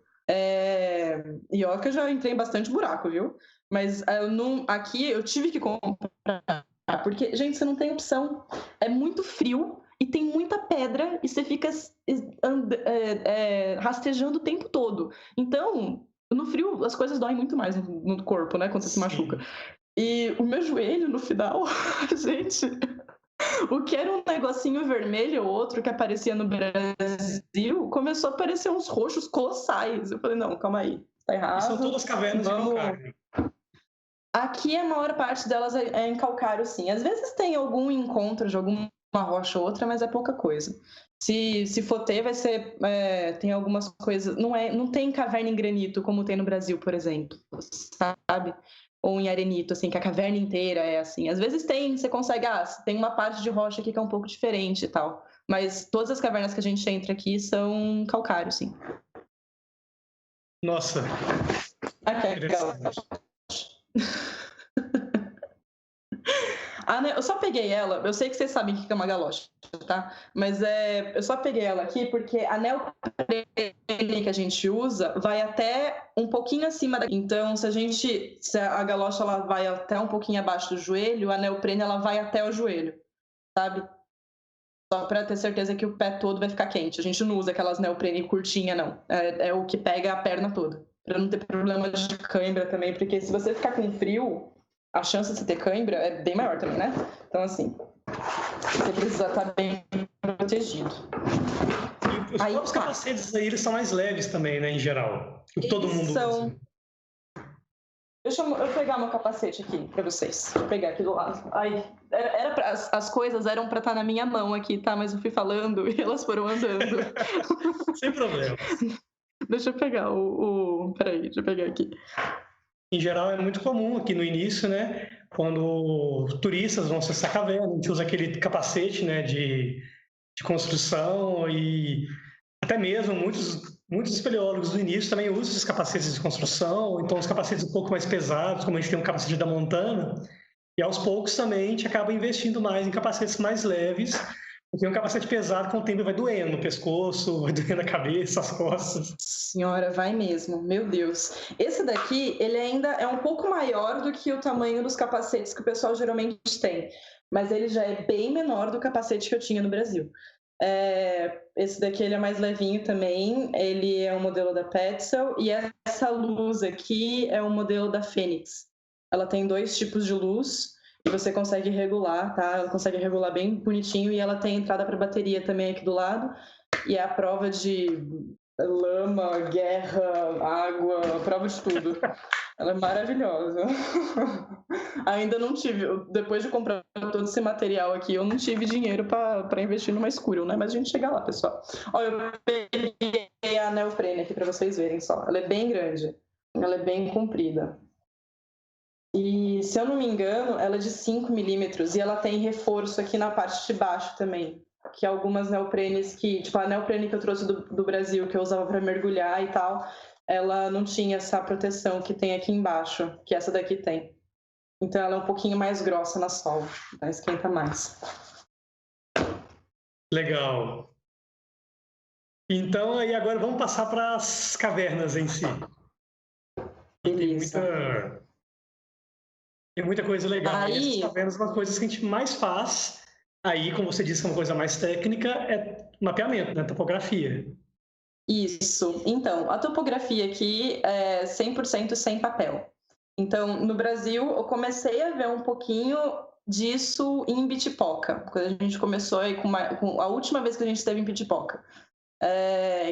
E ó que eu já entrei em bastante buraco, viu? Mas eu não, aqui eu tive que comprar, porque, gente, você não tem opção. É muito frio e tem muita pedra e você fica rastejando o tempo todo. Então, no frio, as coisas doem muito mais no corpo, né? Quando você se machuca. E o meu joelho, no final, gente, o que era um negocinho vermelho ou outro que aparecia no Brasil, começou a aparecer uns roxos colossais. Eu falei, não, calma aí, tá errado. E são todas cavernas de calcário. Aqui a maior parte delas é em calcário, sim. Às vezes tem algum encontro de alguma rocha ou outra, mas é pouca coisa. Se for ter, vai ser. Tem algumas coisas. Não tem caverna em granito, como tem no Brasil, por exemplo, sabe? Ou em arenito, assim, que a caverna inteira é assim. Às vezes tem, você consegue, tem uma parte de rocha aqui que é um pouco diferente e tal. Mas todas as cavernas que a gente entra aqui são calcário, sim. Nossa. Aqui é legal. Eu só peguei ela, eu sei que vocês sabem o que é uma galocha, tá? Mas eu só peguei ela aqui porque a neoprene que a gente usa vai até um pouquinho acima da... Então, se a galocha ela vai até um pouquinho abaixo do joelho, a neoprene ela vai até o joelho, sabe? Só para ter certeza que o pé todo vai ficar quente. A gente não usa aquelas neoprene curtinha, não. É o que pega a perna toda. Para não ter problema de cãibra também, porque se você ficar com frio, a chance de você ter cãibra é bem maior também, né? Então, assim, você precisa estar bem protegido. E os próprios capacetes aí, eles são mais leves também, né, em geral. Todo mundo usa. Deixa eu pegar meu capacete aqui para vocês. Vou pegar aqui do lado. As coisas eram para estar na minha mão aqui, tá? Mas eu fui falando e elas foram andando. Sem problema. Deixa eu pegar Peraí, deixa eu pegar aqui. Em geral, é muito comum aqui no início, né? Quando turistas vão acessar a caverna, a gente usa aquele capacete, né, de construção e até mesmo muitos espeleólogos do início também usam esses capacetes de construção, então os capacetes um pouco mais pesados, como a gente tem um capacete da Montana, e aos poucos também a gente acaba investindo mais em capacetes mais leves, porque um capacete pesado com o tempo vai doendo no pescoço, vai doendo a cabeça, as costas. Senhora, vai mesmo, meu Deus. Esse daqui, ele ainda é um pouco maior do que o tamanho dos capacetes que o pessoal geralmente tem, mas ele já é bem menor do capacete que eu tinha no Brasil. Esse daqui ele é mais levinho também, ele é um modelo da Petzl, e essa luz aqui é um modelo da Fênix. Ela tem 2 tipos de luz e você consegue regular, tá? Ela consegue regular bem bonitinho e ela tem entrada para bateria também aqui do lado, e é a prova de lama, guerra, água, a prova de tudo. Ela é maravilhosa. Ainda não tive, depois de comprar todo esse material aqui, eu não tive dinheiro para investir numa Squirrel, né? Mas a gente chega lá, pessoal. Olha, eu peguei a neoprene aqui para vocês verem só. Ela é bem grande, ela é bem comprida. E, se eu não me engano, ela é de 5 milímetros e ela tem reforço aqui na parte de baixo também. Que algumas neoprenes tipo a neoprene que eu trouxe do Brasil, que eu usava para mergulhar e tal, ela não tinha essa proteção que tem aqui embaixo, que essa daqui tem. Então ela é um pouquinho mais grossa na sola, né? Esquenta mais. Legal. Então, aí agora vamos passar para as cavernas em si. Tem muita coisa legal. Aí... E essas cavernas, uma coisa que a gente mais faz, aí, como você disse, é uma coisa mais técnica, é mapeamento, né? Topografia. Isso. Então, a topografia aqui é 100% sem papel. Então, no Brasil, eu comecei a ver um pouquinho disso em Bitipoca, quando a gente começou aí com a última vez que a gente esteve em Bitipoca,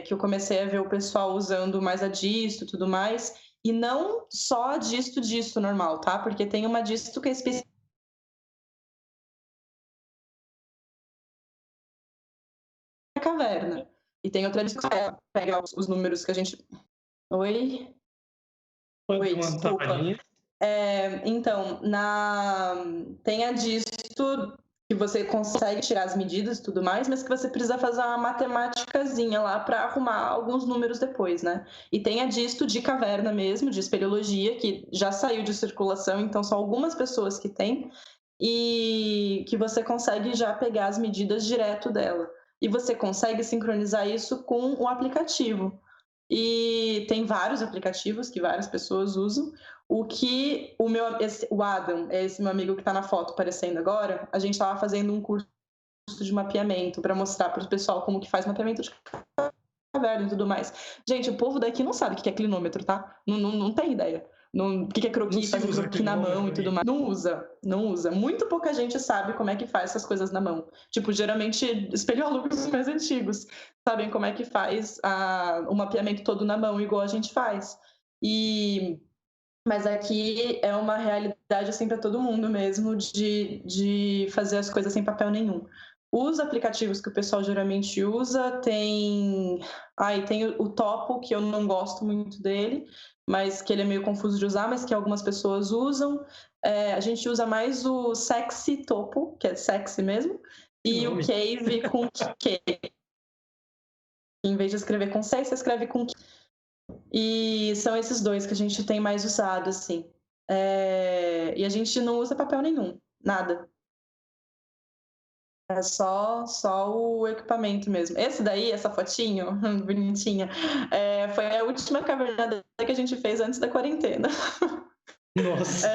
que eu comecei a ver o pessoal usando mais a disto e tudo mais, e não só a disto normal, tá? Porque tem uma disto que é específica caverna. E tem outra dica, pega os números que a gente... Oi? Quantas Oi, desculpa. vantagens? Então, tem a disto que você consegue tirar as medidas e tudo mais, mas que você precisa fazer uma matemáticazinha lá para arrumar alguns números depois, né? E tem a disto de caverna mesmo, de espeleologia, que já saiu de circulação, então são algumas pessoas que têm, e que você consegue já pegar as medidas direto dela. E você consegue sincronizar isso com o aplicativo. E tem vários aplicativos que várias pessoas usam. O Adam, esse meu amigo que está na foto aparecendo agora, a gente estava fazendo um curso de mapeamento para mostrar para o pessoal como que faz mapeamento de caverna e tudo mais. Gente, o povo daqui não sabe o que é clinômetro, tá? Não tem ideia. O que é croquis, fazer croquis na mão e tudo mais. Não usa. Muito pouca gente sabe como é que faz essas coisas na mão. Tipo, geralmente, espeleólogos mais antigos sabem como é que faz o mapeamento todo na mão, igual a gente faz. Mas aqui é uma realidade assim para todo mundo mesmo, de fazer as coisas sem papel nenhum. Os aplicativos que o pessoal geralmente usa tem o Topo, que eu não gosto muito dele, mas que ele é meio confuso de usar, mas que algumas pessoas usam. A gente usa mais o Sexy Topo, que é sexy mesmo, e o Cave com K. Em vez de escrever com C, você escreve com K. E são esses dois que a gente tem mais usado, assim. E a gente não usa papel nenhum, nada. É só o equipamento mesmo. Esse daí, essa fotinho, bonitinha, foi a última caverna que a gente fez antes da quarentena. Nossa.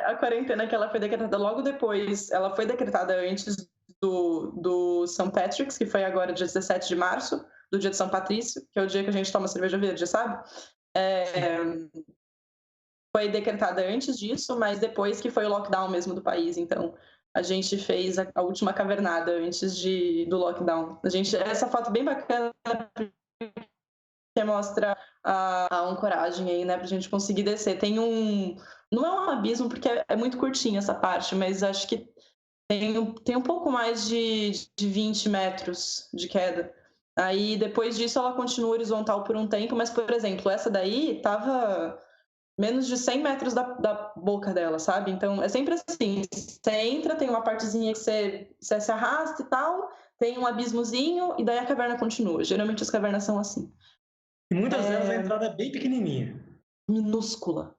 A quarentena que ela foi decretada logo depois, ela foi decretada antes do St. Patrick's, que foi agora dia 17 de março, do dia de São Patrício, que é o dia que a gente toma cerveja verde, sabe? Foi decretada antes disso, mas depois que foi o lockdown mesmo do país, então a gente fez a última cavernada antes do lockdown. Essa foto bem bacana, que mostra a ancoragem aí, né, pra gente conseguir descer. Não é um abismo, porque é muito curtinha essa parte, mas acho que tem um pouco mais de 20 metros de queda. Aí, depois disso, ela continua horizontal por um tempo, mas, por exemplo, essa daí tava menos de 100 metros da boca dela, sabe? Então, é sempre assim, você entra, tem uma partezinha que você se arrasta e tal, tem um abismozinho, e daí a caverna continua. Geralmente as cavernas são assim. E muitas delas a entrada é bem pequenininha. Minúscula.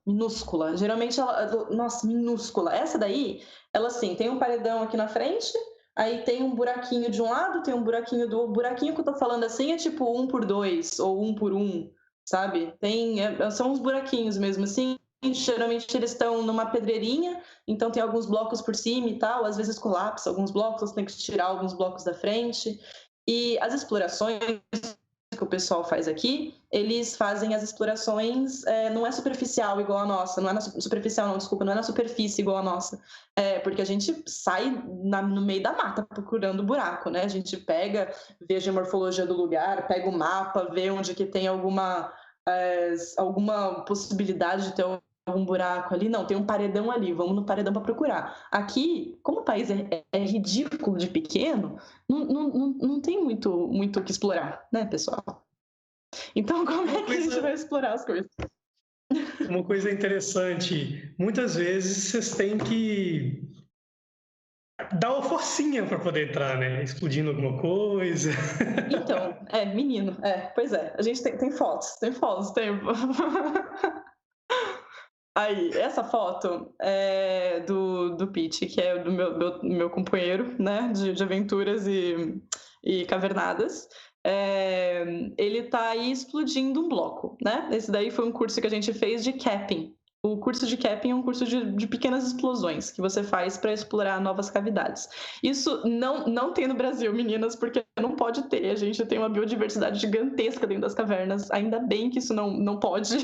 Geralmente nossa, minúscula. Essa daí, ela assim, tem um paredão aqui na frente, aí tem um buraquinho de um lado, tem um buraquinho do... O buraquinho que eu tô falando assim é tipo 1x2 ou 1x1, sabe? São uns buraquinhos mesmo assim. Geralmente eles estão numa pedreirinha, então tem alguns blocos por cima e tal, às vezes colapsa alguns blocos, você tem que tirar alguns blocos da frente. E as explorações que o pessoal faz aqui, eles fazem as explorações, não é superficial igual a nossa, não é na superficial não, desculpa, não é na superfície igual a nossa, porque a gente sai no meio da mata procurando buraco, né? A gente pega, vê a geomorfologia do lugar, pega o mapa, vê onde que tem alguma possibilidade de ter algum buraco ali. Não, tem um paredão ali, vamos no paredão para procurar. Aqui, como o país é ridículo de pequeno, não tem muito o que explorar, né, pessoal? Então, como é que a gente vai explorar as coisas? Uma coisa interessante, muitas vezes vocês têm que dar uma forcinha para poder entrar, né? Explodindo alguma coisa. Então, menino, pois é. A gente tem fotos. Aí, essa foto é do Pete, que é do meu companheiro, né, de aventuras e cavernadas. Ele tá aí explodindo um bloco, né? Esse daí foi um curso que a gente fez de capping. O curso de capping é um curso de pequenas explosões que você faz para explorar novas cavidades. Isso não tem no Brasil, meninas, porque não pode ter. A gente tem uma biodiversidade gigantesca dentro das cavernas. Ainda bem que isso não pode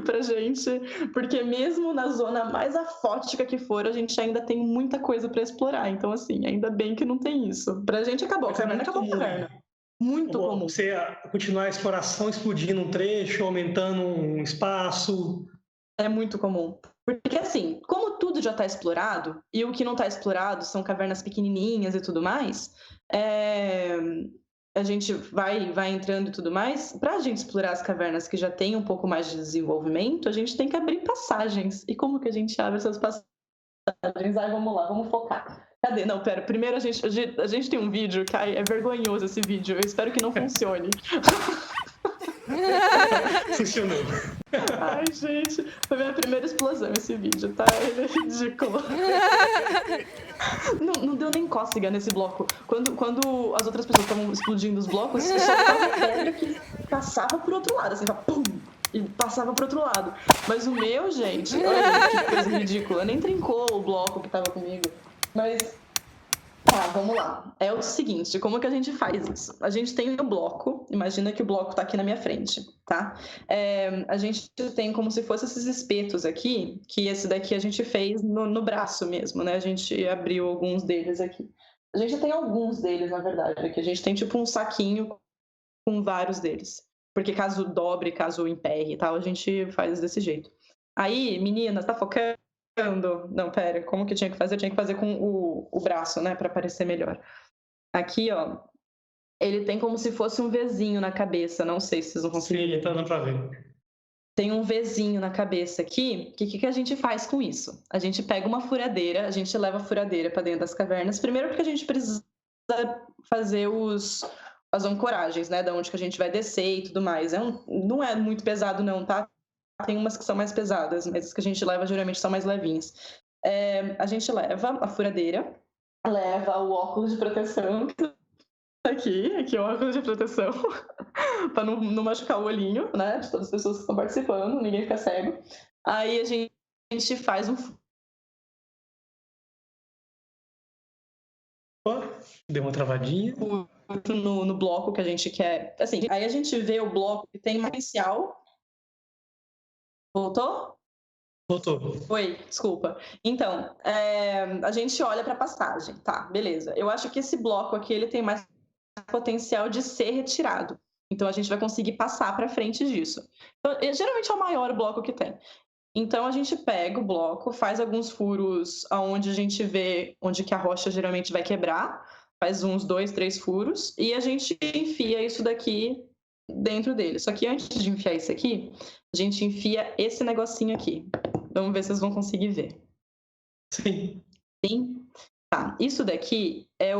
pra gente, porque mesmo na zona mais afótica que for, a gente ainda tem muita coisa para explorar. Então, assim, ainda bem que não tem isso. Pra gente acabou, a caverna acabou a caverna. Muito comum. Você continuar a exploração explodindo um trecho, aumentando um espaço. É muito comum. Porque, assim, como tudo já está explorado, e o que não está explorado são cavernas pequenininhas e tudo mais, a gente vai entrando e tudo mais, para a gente explorar as cavernas que já tem um pouco mais de desenvolvimento, a gente tem que abrir passagens. E como que a gente abre essas passagens? Ai, vamos lá, vamos focar. Cadê? Não, pera, primeiro a gente tem um vídeo, que é vergonhoso esse vídeo, eu espero que não funcione. Funcionou. Ai, gente, foi minha primeira explosão esse vídeo, tá? Ele é ridículo. Não deu nem cócega nesse bloco. Quando as outras pessoas estavam explodindo os blocos, soltava pedra que passava pro outro lado, assim, pum, e passava pro outro lado. Mas o meu, gente, olha que coisa ridícula. Nem trincou o bloco que tava comigo. Mas tá, vamos lá. É o seguinte, como que a gente faz isso? A gente tem o bloco, imagina que o bloco tá aqui na minha frente, tá? A gente tem como se fossem esses espetos aqui, que esse daqui a gente fez no braço mesmo, né? A gente abriu alguns deles aqui. A gente tem alguns deles, na verdade, aqui. A gente tem tipo um saquinho com vários deles. Porque caso dobre, caso emperre e tal, a gente faz desse jeito. Aí, meninas, tá focando? Não, pera, como que eu tinha que fazer? Eu tinha que fazer com o braço, né, pra parecer melhor. Aqui, ó, ele tem como se fosse um Vzinho na cabeça, não sei se vocês vão conseguir. Sim, tá dando pra ver. Tem um Vzinho na cabeça aqui, que a gente faz com isso? A gente pega uma furadeira, a gente leva a furadeira pra dentro das cavernas, primeiro porque a gente precisa fazer as ancoragens, né, da onde que a gente vai descer e tudo mais. Não é muito pesado não, tá? Tem umas que são mais pesadas, mas as que a gente leva geralmente são mais levinhas. A gente leva a furadeira, leva o óculos de proteção, aqui é o óculos de proteção, para não machucar o olhinho, né, de todas as pessoas que estão participando, ninguém fica cego. Aí a gente faz um... Deu uma travadinha. No bloco que a gente quer. Assim, aí a gente vê o bloco que tem potencial. Voltou? Voltou. Oi, desculpa. Então, a gente olha para a passagem, tá, beleza. Eu acho que esse bloco aqui ele tem mais potencial de ser retirado. Então, a gente vai conseguir passar para frente disso. Então, geralmente é o maior bloco que tem. Então, a gente pega o bloco, faz alguns furos aonde a gente vê onde que a rocha geralmente vai quebrar, faz uns 2, 3 furos, e a gente enfia isso daqui dentro dele. Só que antes de enfiar isso aqui, a gente enfia esse negocinho aqui. Vamos ver se vocês vão conseguir ver. Sim. Sim? Tá. Isso daqui é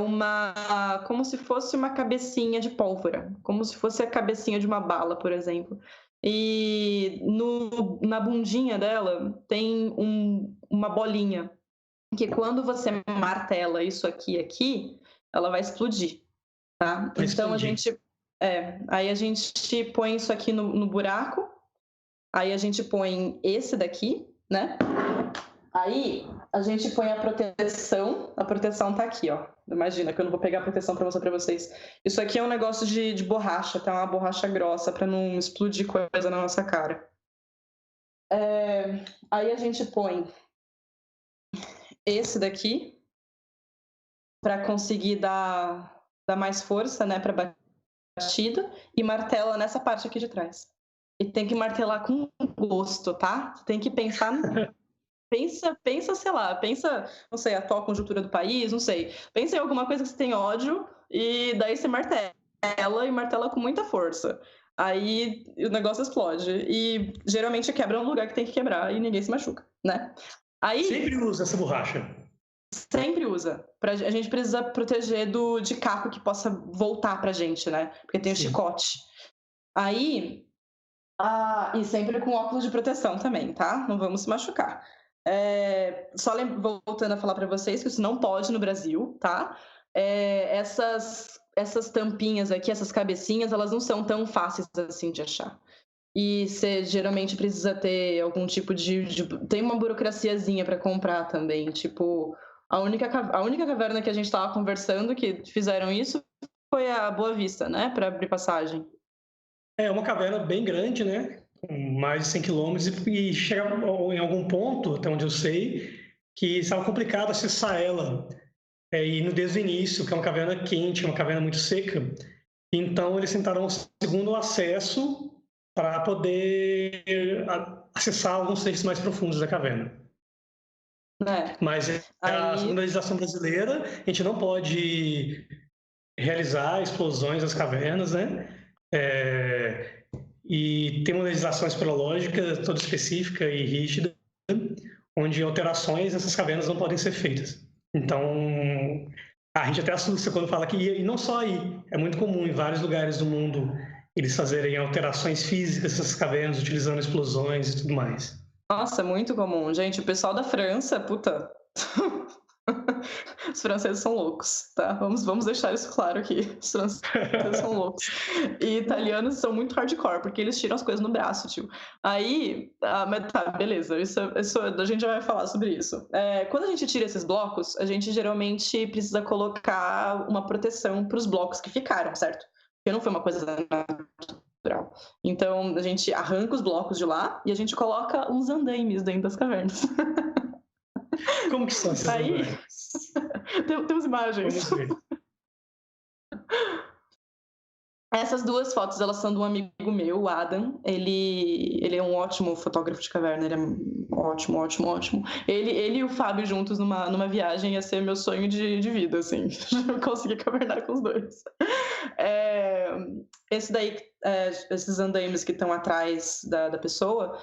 como se fosse uma cabecinha de pólvora. Como se fosse a cabecinha de uma bala, por exemplo. E na bundinha dela tem uma bolinha. Que quando você martela isso aqui, ela vai explodir. Tá? Vai então explodir. aí a gente põe isso aqui no buraco. Aí a gente põe esse daqui, né? Aí a gente põe a proteção tá aqui, ó. Imagina que eu não vou pegar a proteção para mostrar para vocês. Isso aqui é um negócio de borracha, tá? Uma borracha grossa para não explodir coisa na nossa cara. Aí a gente põe esse daqui para conseguir dar mais força, né, para batida, e martela nessa parte aqui de trás. E tem que martelar com gosto, tá? Tem que pensar pensa, sei lá, não sei, a atual conjuntura do país, não sei. Pensa em alguma coisa que você tem ódio e daí você martela com muita força. Aí o negócio explode e geralmente quebra no lugar que tem que quebrar e ninguém se machuca, né? Aí sempre usa essa borracha. Sempre usa. A gente precisa proteger de caco que possa voltar pra gente, né? Porque tem o chicote. Aí, e sempre com óculos de proteção também, tá? Não vamos se machucar. Só voltando a falar para vocês que isso não pode no Brasil, tá? Essas tampinhas aqui, essas cabecinhas, elas não são tão fáceis assim de achar. E você geralmente precisa ter algum tipo tem uma burocraciazinha para comprar também. Tipo, a única caverna que a gente estava conversando que fizeram isso foi a Boa Vista, né? Para abrir passagem. É uma caverna bem grande, né? Com mais de 100 quilômetros, e chega em algum ponto, até onde eu sei, que estava complicado acessar ela. E desde o início, que é uma caverna quente, uma caverna muito seca, então eles tentaram um segundo acesso para poder acessar alguns trechos mais profundos da caverna. Mas a segunda legislação brasileira, a gente não pode realizar explosões nas cavernas, né? E tem uma legislação espeleológica toda específica e rígida, onde alterações nessas cavernas não podem ser feitas. Então, a gente até assusta quando fala que, e não só aí, é muito comum em vários lugares do mundo eles fazerem alterações físicas nessas cavernas, utilizando explosões e tudo mais. Nossa, muito comum. Gente, o pessoal da França, puta... Os franceses são loucos, tá? Vamos deixar isso claro aqui. Os franceses são loucos. E italianos são muito hardcore, porque eles tiram as coisas no braço, tio. Aí, mas tá, beleza. Isso a gente já vai falar sobre isso. Quando a gente tira esses blocos, a gente geralmente precisa colocar uma proteção para os blocos que ficaram, certo? Porque não foi uma coisa natural. Então, a gente arranca os blocos de lá e a gente coloca uns andaimes dentro das cavernas. Como que são esses Aí, andaimes? temos imagens. Vamos ver. Essas duas fotos, elas são de um amigo meu, o Adam. Ele é um ótimo fotógrafo de caverna, ele é ótimo, ótimo, ótimo. Ele e o Fábio juntos numa viagem ia ser meu sonho de vida, assim. Conseguir cavernar com os dois. Esses andaimes que estão atrás da pessoa,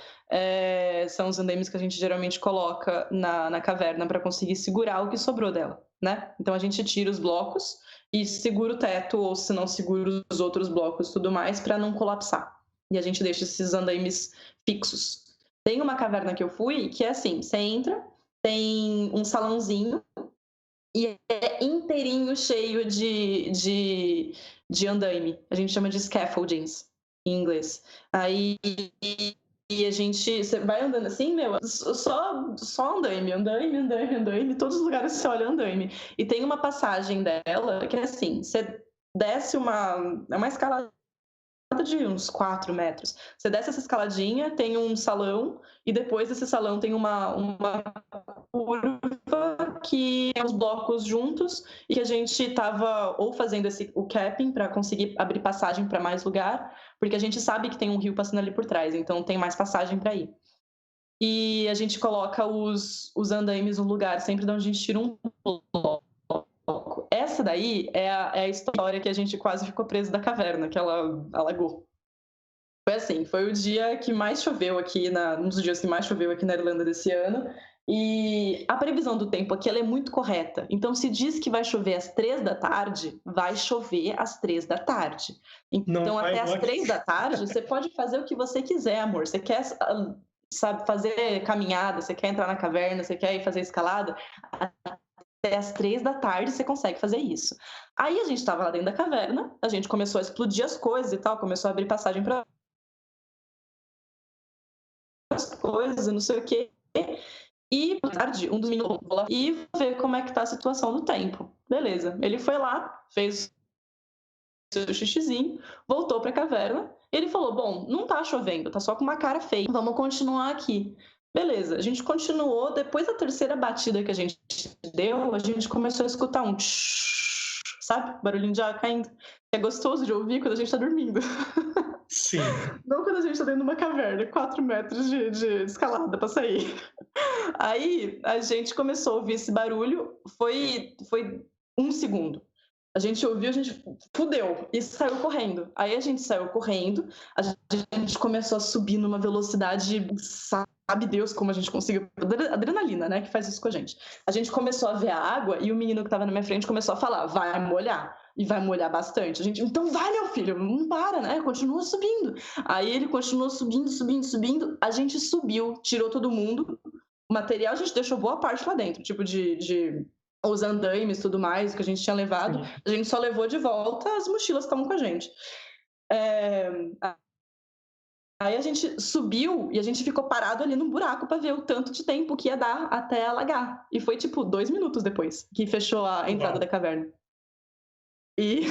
são os andaimes que a gente geralmente coloca na caverna para conseguir segurar o que sobrou dela, né? Então a gente tira os blocos e segura o teto, ou se não segura os outros blocos e tudo mais, para não colapsar. E a gente deixa esses andaimes fixos. Tem uma caverna que eu fui que é assim, você entra, tem um salãozinho e é inteirinho cheio de andaime. A gente chama de scaffoldings em inglês. Aí você vai andando assim, meu, só andaime, todos os lugares que você olha andaime. E tem uma passagem dela que é assim, você desce é uma escalada de uns 4 metros. Você desce essa escaladinha, tem um salão, e depois desse salão tem uma curva que é os blocos juntos, e que a gente estava ou fazendo o capping para conseguir abrir passagem para mais lugar, porque a gente sabe que tem um rio passando ali por trás, então tem mais passagem para ir. E a gente coloca os andaimes no lugar, sempre de onde a gente tira um bloco. Essa daí é a história que a gente quase ficou preso da caverna, que ela alagou. Foi assim, foi o dia que mais choveu aqui, um dos dias que mais choveu aqui na Irlanda desse ano, e a previsão do tempo aqui ela é muito correta. Então, se diz que vai chover às 3 da tarde, vai chover às 3 da tarde. Então, até às 3 da tarde, você pode fazer o que você quiser, amor. Você quer, sabe, fazer caminhada, você quer entrar na caverna, você quer ir fazer escalada, até às 3 da tarde você consegue fazer isso. Aí a gente estava lá dentro da caverna, a gente começou a explodir as coisas e tal, começou a abrir passagem para as coisas, não sei o quê. E tarde, um domingo, vou lá e ver como é que tá a situação do tempo. Beleza. Ele foi lá, fez seu xixizinho, voltou para a caverna. Ele falou: bom, não tá chovendo, tá só com uma cara feia. Vamos continuar aqui. Beleza, a gente continuou. Depois da terceira batida que a gente deu, a gente começou a escutar um tsh, sabe? Barulhinho de água caindo. É gostoso de ouvir quando a gente tá dormindo. Sim. Não quando a gente tá dentro de uma caverna, 4 metros de escalada pra sair. Aí a gente começou a ouvir esse barulho, foi 1 segundo. A gente ouviu, a gente fudeu e saiu correndo. Aí a gente saiu correndo, a gente começou a subir numa velocidade, sabe Deus como a gente conseguiu. Adrenalina, né, que faz isso com a gente. A gente começou a ver a água e o menino que tava na minha frente começou a falar: vai molhar. E vai molhar bastante. A gente, então vai, meu filho, não para, né? Continua subindo. Aí ele continuou subindo. A gente subiu, tirou todo mundo. O material a gente deixou boa parte lá dentro, tipo de os andaimes e tudo mais que a gente tinha levado. A gente só levou de volta as mochilas que estavam com a gente. Aí a gente subiu e a gente ficou parado ali num buraco para ver o tanto de tempo que ia dar até alagar. E foi tipo 2 minutos depois que fechou a entrada da caverna. E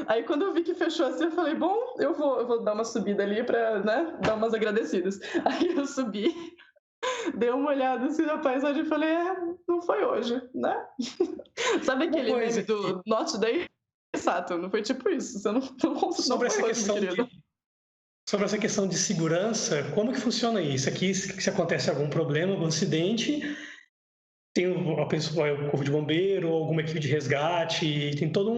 aí quando eu vi que fechou assim, eu falei: bom, eu vou dar uma subida ali pra, né, dar umas agradecidas. Aí eu subi, dei uma olhada assim na paisagem e falei: não foi hoje, né? Sabe aquele meme do Not Today, Saturn? Foi tipo isso, você não sobre essa questão sobre essa questão de segurança, como que funciona isso? Aqui, se acontece algum problema, algum acidente, tem a pessoa, o corpo de bombeiro, alguma equipe de resgate, tem todo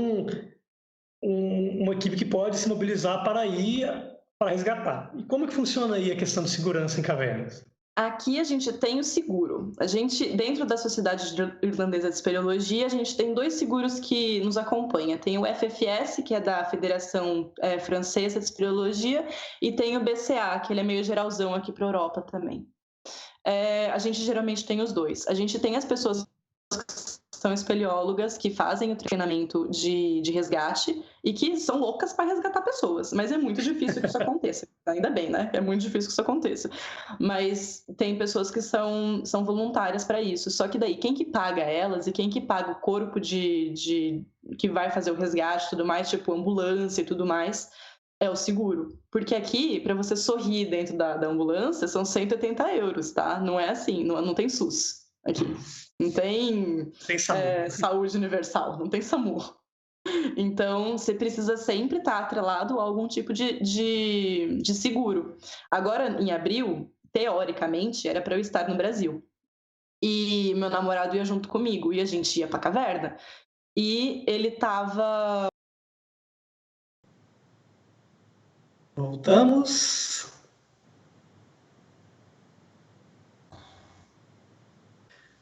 uma equipe que pode se mobilizar para ir para resgatar. E como que funciona aí a questão de segurança em cavernas? Aqui a gente tem o seguro. A gente, dentro da Sociedade Irlandesa de Espeleologia, a gente tem 2 seguros que nos acompanham. Tem o FFS, que é da Federação Francesa de Espeleologia, e tem o BCA, que ele é meio geralzão aqui para a Europa também. A gente geralmente tem os 2. A gente tem as pessoas que são espeleólogas, que fazem o treinamento de resgate e que são loucas para resgatar pessoas, mas é muito difícil que isso aconteça. Ainda bem, né? É muito difícil que isso aconteça. Mas tem pessoas que são voluntárias para isso. Só que daí, quem que paga elas e quem que paga o corpo que vai fazer o resgate e tudo mais, tipo ambulância e tudo mais, é o seguro. Porque aqui, para você sorrir dentro da ambulância, são 180 €, tá? Não é assim, não tem SUS aqui. Não tem saúde universal, não tem SAMU. Então, você precisa sempre estar atrelado a algum tipo de seguro. Agora, em abril, teoricamente, era para eu estar no Brasil. E meu namorado ia junto comigo, e a gente ia para a caverna. E ele estava... Voltamos.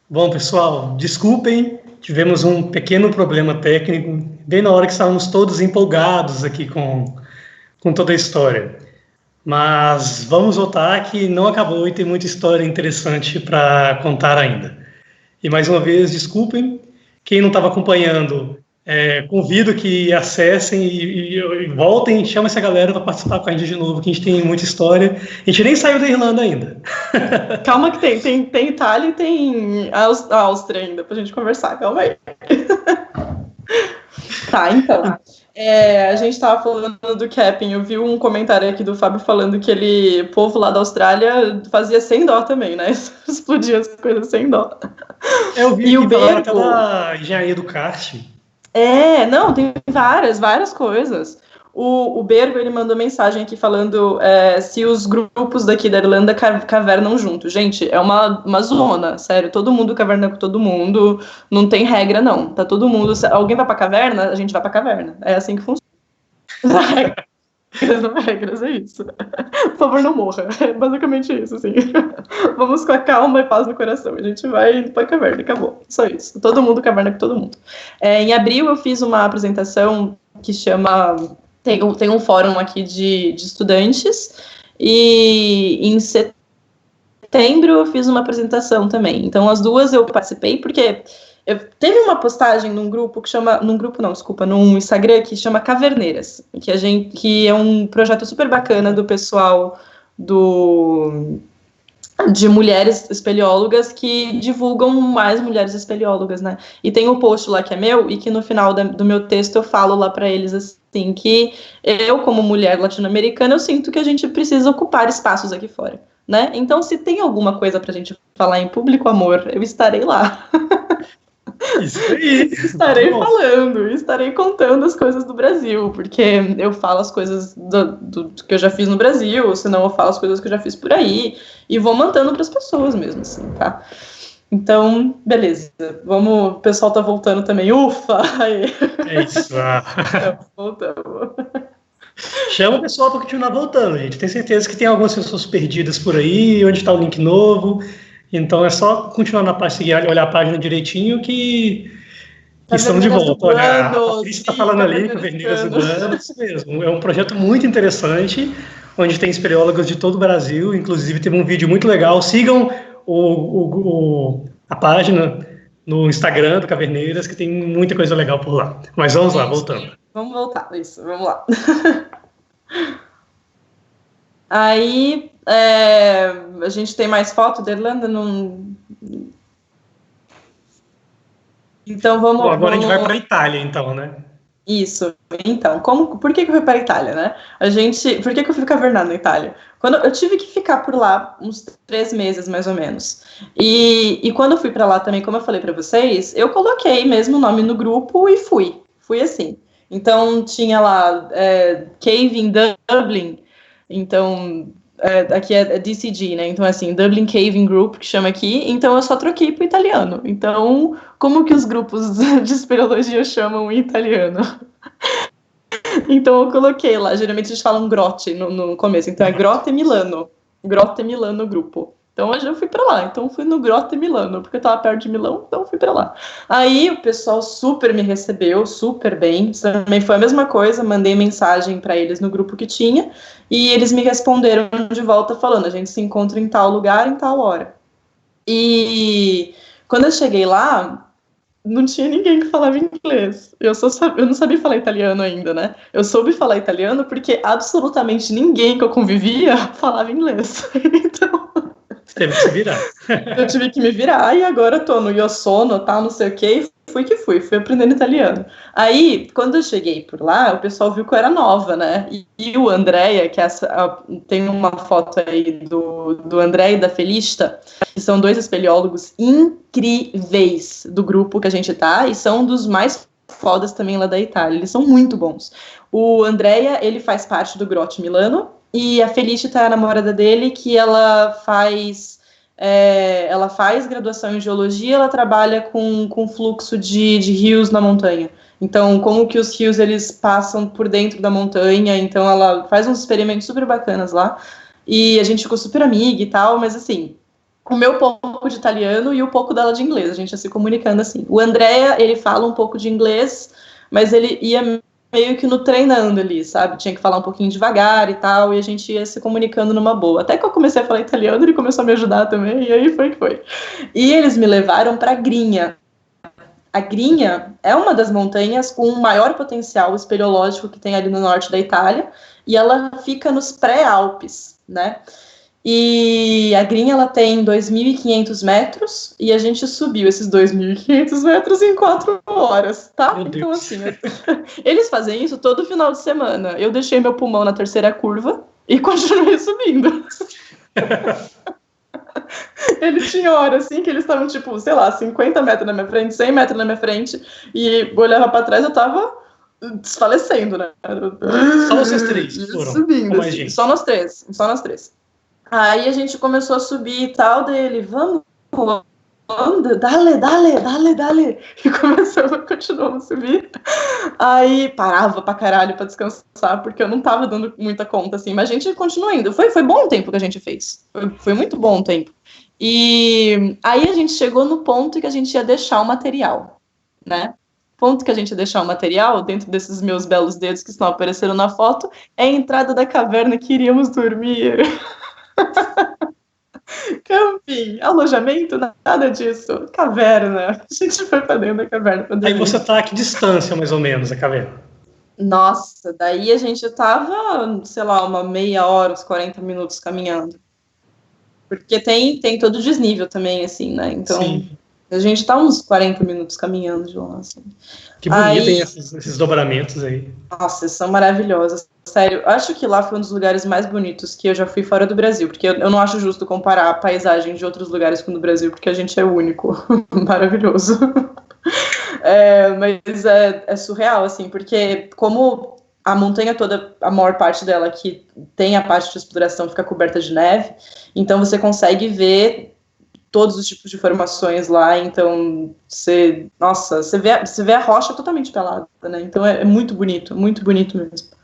Bom, pessoal, desculpem, tivemos um pequeno problema técnico, bem na hora que estávamos todos empolgados aqui com toda a história. Mas vamos voltar que não acabou e tem muita história interessante para contar ainda. E mais uma vez, desculpem. Quem não estava acompanhando, convido que acessem e voltem, chama essa galera para participar com a gente de novo, que a gente tem muita história. A gente nem saiu da Irlanda ainda. Calma que tem Itália e tem a Áustria ainda pra gente conversar, calma aí. Tá, então. A gente tava falando do capping, eu vi um comentário aqui do Fábio falando que o povo lá da Austrália fazia sem dó também, né? Explodia as coisas sem dó. Eu vi e o Bergo... até da engenharia do kart. Não, tem várias coisas. O Bergo, ele mandou mensagem aqui falando se os grupos daqui da Irlanda cavernam junto. Gente, é uma zona, sério. Todo mundo caverna com todo mundo. Não tem regra, não. Tá todo mundo... Alguém vai pra caverna? A gente vai pra caverna. É assim que funciona. Regras, é isso. Por favor, não morra. É basicamente isso, assim. Vamos com a calma e paz no coração. A gente vai pra caverna, acabou. Só isso. Todo mundo caverna com todo mundo. Em abril, eu fiz uma apresentação que chama... Tem um fórum aqui de estudantes. E em setembro, eu fiz uma apresentação também. Então, as duas eu participei, porque... Teve uma postagem num grupo que chama... num Instagram que chama Caverneiras, que é um projeto super bacana do pessoal de mulheres espeleólogas que divulgam mais mulheres espeleólogas, né? E tem um post lá que é meu, e que no final do meu texto eu falo lá para eles assim, que eu, como mulher latino-americana, eu sinto que a gente precisa ocupar espaços aqui fora, né? Então, se tem alguma coisa pra gente falar em público, amor, eu estarei lá. Isso aí. Estarei falando, estarei contando as coisas do Brasil, porque eu falo as coisas do que eu já fiz no Brasil, senão eu falo as coisas que eu já fiz por aí, e vou mandando para as pessoas mesmo, assim, tá? Então, beleza. O pessoal tá voltando também. Ufa! É isso. Voltamos. Chama o pessoal para continuar voltando, gente. Tenho certeza que tem algumas pessoas perdidas por aí, onde está o link novo. Então é só continuar na página, olhar a página direitinho que estamos de volta. Olha, a Patrícia está falando ali, Caverneiras do Ano, isso mesmo. É um projeto muito interessante, onde tem espeleólogas de todo o Brasil. Inclusive, teve um vídeo muito legal. Sigam a página no Instagram do Caverneiras, que tem muita coisa legal por lá. Mas vamos lá, voltando. Vamos voltar, isso, vamos lá. Aí, a gente tem mais foto da Irlanda? Então, vamos... Bom, agora a gente vai para a Itália, então, né? Isso. Então, por que eu fui para a Itália, né? Por que eu fui cavernar na Itália? Eu tive que ficar por lá uns 3 meses, mais ou menos. E quando eu fui para lá também, como eu falei para vocês, eu coloquei mesmo o nome no grupo e fui. Fui assim. Então, tinha lá Cave in Dublin. Então, aqui é DCG, né? Então, assim, Dublin Caving Group, que chama aqui. Então, eu só troquei para italiano. Então, como que os grupos de espeleologia chamam em italiano? Então, eu coloquei lá. Geralmente, eles falam Grotte no começo. Então, é Grotte Milano. Grotte Milano Grupo. Então, hoje eu fui para lá. Então, fui no Grotte Milano, porque eu estava perto de Milão, então fui para lá. Aí, o pessoal super me recebeu, super bem. Também foi a mesma coisa. Mandei mensagem para eles no grupo que tinha. E eles me responderam de volta falando: a gente se encontra em tal lugar, em tal hora. E quando eu cheguei lá, não tinha ninguém que falava inglês. Eu não sabia falar italiano ainda, né? Eu soube falar italiano porque absolutamente ninguém que eu convivia falava inglês. Então, Você teve que se virar. eu tive que me virar e agora eu tô no io sono, tal, não sei o quê. Fui aprendendo italiano. Aí, quando eu cheguei por lá, o pessoal viu que eu era nova, né? E o Andrea, tem uma foto aí do Andrea e da Felista, que são dois espeleólogos incríveis do grupo que a gente tá, e são dos mais fodas também lá da Itália. Eles são muito bons. O Andrea, ele faz parte do Grotte Milano, e a Felista é a namorada dele, que ela faz graduação em geologia, ela trabalha com fluxo de rios na montanha. Então, como que os rios eles passam por dentro da montanha, então ela faz uns experimentos super bacanas lá, e a gente ficou super amiga e tal, mas assim, o meu pouco de italiano e o pouco dela de inglês, a gente ia se comunicando assim. O Andrea, ele fala um pouco de inglês, mas ele ia meio que no treinando ali, sabe? Tinha que falar um pouquinho devagar e tal, e a gente ia se comunicando numa boa. Até que eu comecei a falar italiano, ele começou a me ajudar também, e aí foi que foi. E eles me levaram para Grinha. A Grinha é uma das montanhas com o maior potencial espeleológico que tem ali no norte da Itália, e ela fica nos pré-Alpes, né? E a Grinha ela tem 2.500 metros e a gente subiu esses 2.500 metros em 4 horas, tá? Então, assim, eles fazem isso todo final de semana. Eu deixei meu pulmão na terceira curva e continuei subindo. Eles tinham hora assim que eles estavam, tipo, sei lá, 50 metros na minha frente, 100 metros na minha frente, e olhava pra trás, eu tava desfalecendo, né? Só vocês três foram? Subindo, assim, só nós três. Aí a gente começou a subir e tal, dele, vamos, anda, dale. E continuamos a subir. Aí parava pra caralho pra descansar, porque eu não tava dando muita conta, assim. Mas a gente continuou indo. Foi bom o tempo que a gente fez. Foi muito bom o tempo. E aí a gente chegou no ponto que a gente ia deixar o material, né? O ponto que a gente ia deixar o material, dentro desses meus belos dedos que estão aparecendo na foto, é a entrada da caverna que iríamos dormir. Camping, alojamento, nada disso. Caverna. A gente foi pra dentro da caverna pra dormir. Aí você tá a que distância, mais ou menos, da caverna? Nossa, daí a gente tava, sei lá, uma meia hora, uns 40 minutos caminhando. Porque tem todo o desnível também, assim, né? Então, sim, a gente tá uns 40 minutos caminhando de lá, assim. Que bonito, hein, esses dobramentos aí. Nossa, são maravilhosos. Sério, acho que lá foi um dos lugares mais bonitos que eu já fui fora do Brasil, porque eu não acho justo comparar a paisagem de outros lugares com o do Brasil, porque a gente é único. Maravilhoso. Mas é surreal, assim, porque como a montanha toda, a maior parte dela que tem a parte de exploração fica coberta de neve, então você consegue ver todos os tipos de formações lá, então você vê a rocha totalmente pelada, né? Então é muito bonito mesmo.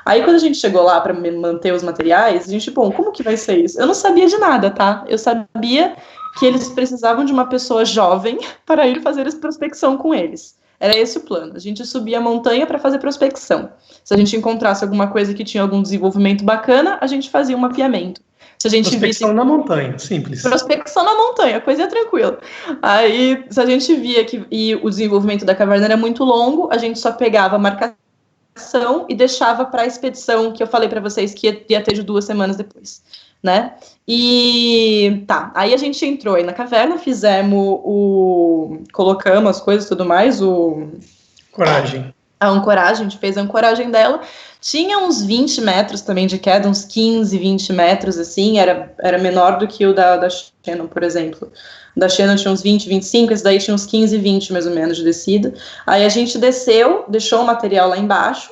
Aí quando a gente chegou lá para manter os materiais, a gente, bom, como que vai ser isso? Eu não sabia de nada, tá? Eu sabia que eles precisavam de uma pessoa jovem para ir fazer essa prospecção com eles. Era esse o plano. A gente subia a montanha para fazer prospecção. Se a gente encontrasse alguma coisa que tinha algum desenvolvimento bacana, a gente fazia um mapeamento. Se a gente prospecção na montanha, simples. Prospecção na montanha, coisa tranquila. Aí, se a gente via que o desenvolvimento da caverna era muito longo, a gente só pegava a marcação e deixava para a expedição que eu falei para vocês que ia ter de 2 semanas depois, né? E tá, aí a gente entrou aí na caverna, colocamos as coisas e tudo mais, Coragem. A ancoragem, a gente fez a ancoragem dela. Tinha uns 20 metros também de queda, uns 15, 20 metros, assim, era menor do que o da Shannon, por exemplo. Da Shannon tinha uns 20, 25, esse daí tinha uns 15, 20 mais ou menos de descida. Aí a gente desceu, deixou o material lá embaixo,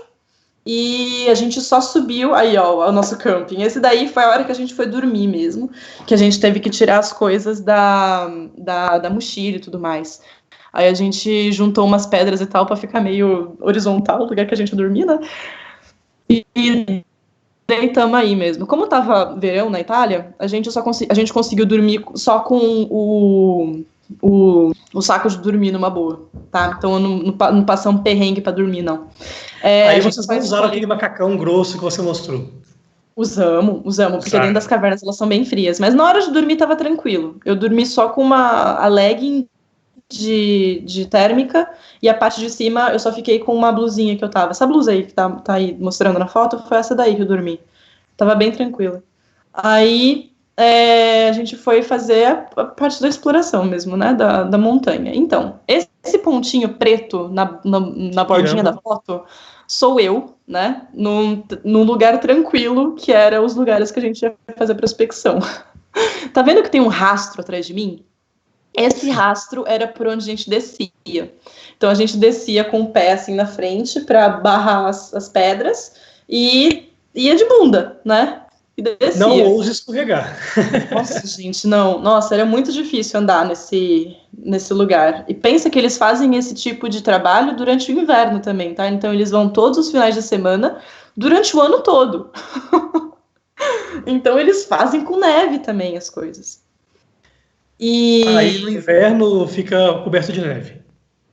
e a gente só subiu, aí ó, o nosso camping. Esse daí foi a hora que a gente foi dormir mesmo, que a gente teve que tirar as coisas da mochila e tudo mais. Aí a gente juntou umas pedras e tal para ficar meio horizontal, o lugar que a gente dormia, né? E deitamos aí mesmo. Como tava verão na Itália, a gente conseguiu dormir só com o saco de dormir numa boa, tá? Então eu não passei um perrengue para dormir, não. Aí vocês não usaram aquele macacão grosso que você mostrou? Usamos, porque dentro das cavernas elas são bem frias. Mas na hora de dormir tava tranquilo. Eu dormi só com a legging de térmica e a parte de cima eu só fiquei com uma blusinha que eu tava. Essa blusa aí que tá aí mostrando na foto foi essa daí que eu dormi. Tava bem tranquila. Aí a gente foi fazer a parte da exploração mesmo, né? Da montanha. Então, esse pontinho preto na bordinha da foto sou eu, né? Num lugar tranquilo, que era os lugares que a gente ia fazer prospecção. Tá vendo que tem um rastro atrás de mim? Esse rastro era por onde a gente descia. Então a gente descia com o pé assim na frente para barrar as pedras e ia de bunda, né? E descia. Não ouse escorregar. Nossa, gente, não. Nossa, era muito difícil andar nesse lugar. E pensa que eles fazem esse tipo de trabalho durante o inverno também, tá? Então eles vão todos os finais de semana durante o ano todo. Então eles fazem com neve também as coisas. E aí no inverno fica coberto de neve.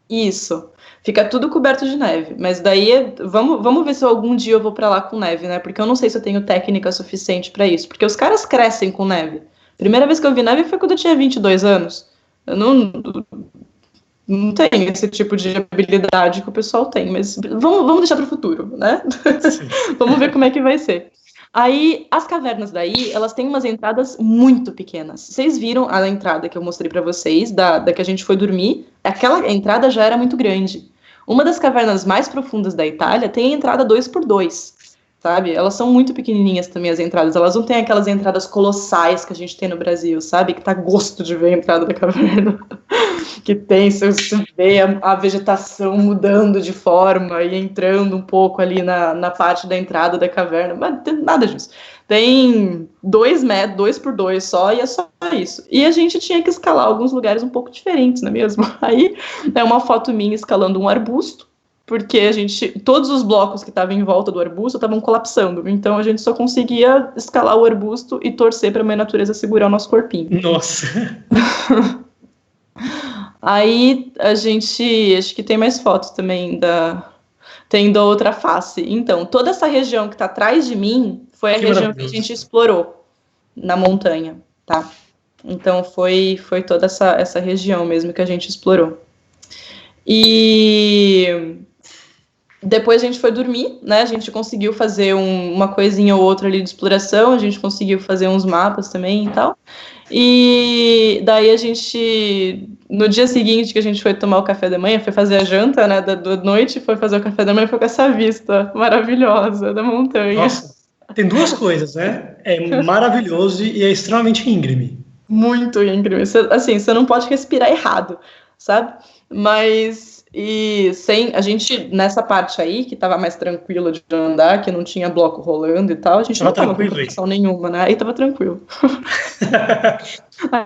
Isso. Fica tudo coberto de neve. Mas daí, vamos ver se algum dia eu vou pra lá com neve, né? Porque eu não sei se eu tenho técnica suficiente pra isso. Porque os caras crescem com neve. Primeira vez que eu vi neve foi quando eu tinha 22 anos. Eu não tenho esse tipo de habilidade que o pessoal tem. Mas vamos deixar pro futuro, né? Vamos ver como é que vai ser. Aí, as cavernas daí, elas têm umas entradas muito pequenas. Vocês viram a entrada que eu mostrei pra vocês, da que a gente foi dormir? Aquela entrada já era muito grande. Uma das cavernas mais profundas da Itália tem entrada 2x2, sabe? Elas são muito pequenininhas também, as entradas. Elas não têm aquelas entradas colossais que a gente tem no Brasil, sabe? Que tá gosto de ver a entrada da caverna. Que tem, você vê a vegetação mudando de forma e entrando um pouco ali na parte da entrada da caverna, mas não tem nada disso. Tem 2 metros, 2x2 só, e é só isso. E a gente tinha que escalar alguns lugares um pouco diferentes, não é mesmo? Aí é uma foto minha escalando um arbusto, porque todos os blocos que estavam em volta do arbusto estavam colapsando, então a gente só conseguia escalar o arbusto e torcer para a mãe natureza segurar o nosso corpinho. Nossa! Aí a gente, acho que tem mais fotos também tem da outra face. Então, toda essa região que está atrás de mim foi a região que a gente explorou na montanha, tá? Então foi toda essa região mesmo que a gente explorou. E depois a gente foi dormir, né? A gente conseguiu fazer uma coisinha ou outra ali de exploração, a gente conseguiu fazer uns mapas também e tal. E daí a gente, no dia seguinte que a gente foi tomar o café da manhã, foi fazer a janta, né, da noite, foi fazer o café da manhã, foi com essa vista maravilhosa da montanha. Nossa, tem duas coisas, né? É maravilhoso e é extremamente íngreme. Muito íngreme. Você não pode respirar errado, sabe? Mas a gente, nessa parte aí, que tava mais tranquila de andar, que não tinha bloco rolando e tal, a gente não tava com preocupação nenhuma, né? Aí tava tranquilo.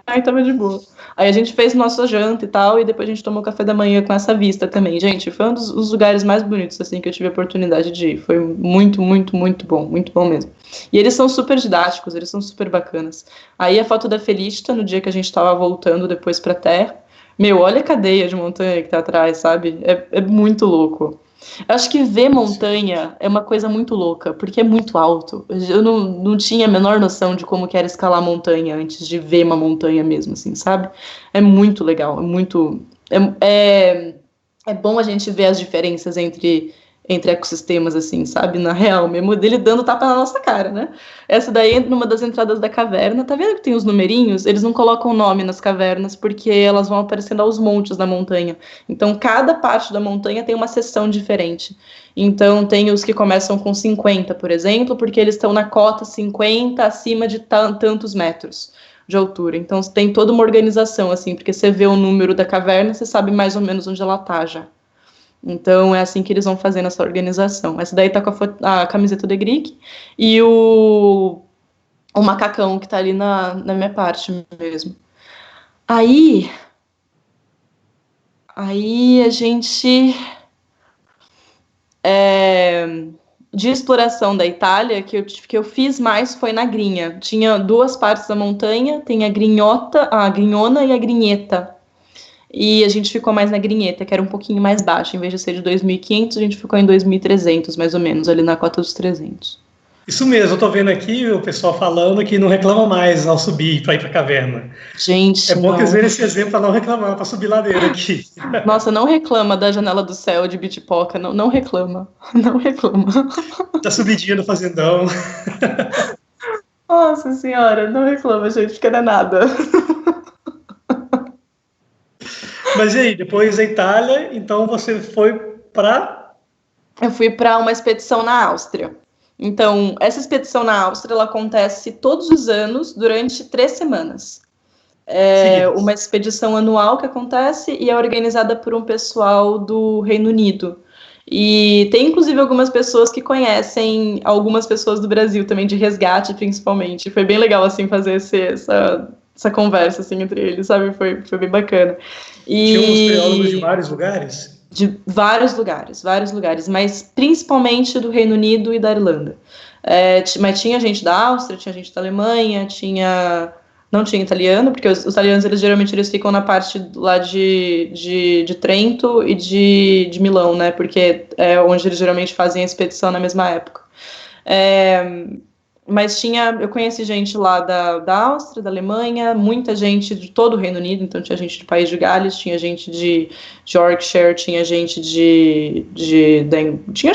Aí tava de boa. Aí a gente fez nossa janta e tal, e depois a gente tomou café da manhã com essa vista também. Gente, foi um dos lugares mais bonitos, assim, que eu tive a oportunidade de ir. Foi muito, muito, muito bom mesmo. E eles são super didáticos, eles são super bacanas. Aí a foto da Felícita, no dia que a gente tava voltando depois pra Terra. Meu, olha a cadeia de montanha que tá atrás, sabe? É muito louco. Eu acho que ver montanha é uma coisa muito louca, porque é muito alto. Eu não tinha a menor noção de como que era escalar montanha antes de ver uma montanha mesmo, assim, sabe? É muito legal, é muito... É bom a gente ver as diferenças entre ecossistemas, assim, sabe? Na real mesmo, dele dando tapa na nossa cara, né? Essa daí, numa das entradas da caverna, tá vendo que tem os numerinhos? Eles não colocam nome nas cavernas, porque elas vão aparecendo aos montes da montanha. Então, cada parte da montanha tem uma seção diferente. Então, tem os que começam com 50, por exemplo, porque eles estão na cota 50 acima de tantos metros de altura. Então, tem toda uma organização, assim, porque você vê o número da caverna, você sabe mais ou menos onde ela tá já. Então, é assim que eles vão fazendo essa organização. Essa daí tá com a camiseta do EGRIC e o macacão que tá ali na minha parte mesmo. Aí a gente... de exploração da Itália, que eu fiz mais foi na Grinha. Tinha 2 partes da montanha, tem a Grignona e a Grigneta. E a gente ficou mais na Grigneta, que era um pouquinho mais baixa. Em vez de ser de 2.500, a gente ficou em 2.300, mais ou menos, ali na cota dos 300. Isso mesmo, eu tô vendo aqui o pessoal falando que não reclama mais ao subir para ir para a caverna. Gente, É bom que eles não. verem esse exemplo para não reclamar, para subir ladeira aqui. Nossa, não reclama da janela do céu de Bitipoca, não reclama. Não reclama. Da subidinha do fazendão. Nossa senhora, não reclama, gente, porque não é nada. Mas e aí, depois da Itália, então você foi para... Eu fui para uma expedição na Áustria. Então, essa expedição na Áustria, ela acontece todos os anos, durante 3 semanas. É uma expedição anual que acontece e é organizada por um pessoal do Reino Unido. E tem, inclusive, algumas pessoas que conhecem algumas pessoas do Brasil também, de resgate, principalmente. Foi bem legal, assim, fazer essa conversa, assim, entre eles, sabe? Foi bem bacana. Tinha uns teólogos de vários lugares? De vários lugares, mas principalmente do Reino Unido e da Irlanda. Mas tinha gente da Áustria, tinha gente da Alemanha, não tinha italiano, porque os italianos, geralmente, eles ficam na parte lá de Trento e de Milão, né? Porque é onde eles geralmente fazem a expedição na mesma época. Mas eu conheci gente lá da Áustria, da Alemanha, muita gente de todo o Reino Unido, então tinha gente do País de Gales, tinha gente de Yorkshire, tinha gente tinha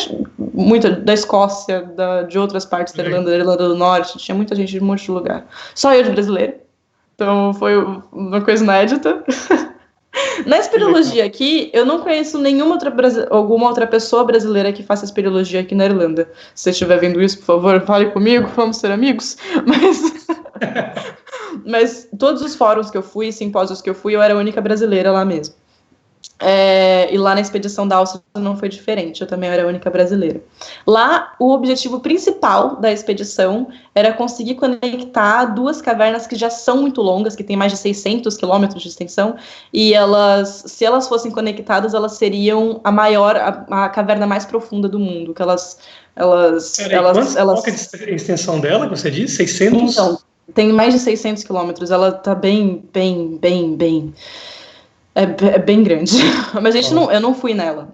muita da Escócia, de outras partes da Irlanda do Norte, tinha muita gente de um monte de lugar. Só eu de brasileiro, então foi uma coisa inédita. Na espeleologia aqui, eu não conheço alguma outra pessoa brasileira que faça espeleologia aqui na Irlanda. Se você estiver vendo isso, por favor, fale comigo, vamos ser amigos. Mas todos os fóruns que eu fui, simpósios que eu fui, eu era a única brasileira lá mesmo. E lá na expedição da Áustria não foi diferente, eu também era a única brasileira. Lá, o objetivo principal da expedição era conseguir conectar 2 cavernas que já são muito longas, que têm mais de 600 quilômetros de extensão, e se elas fossem conectadas, elas seriam a caverna mais profunda do mundo, que qual que é a extensão dela, que você disse? 600? Então, tem mais de 600 quilômetros, ela tá bem... É bem grande, mas eu não fui nela,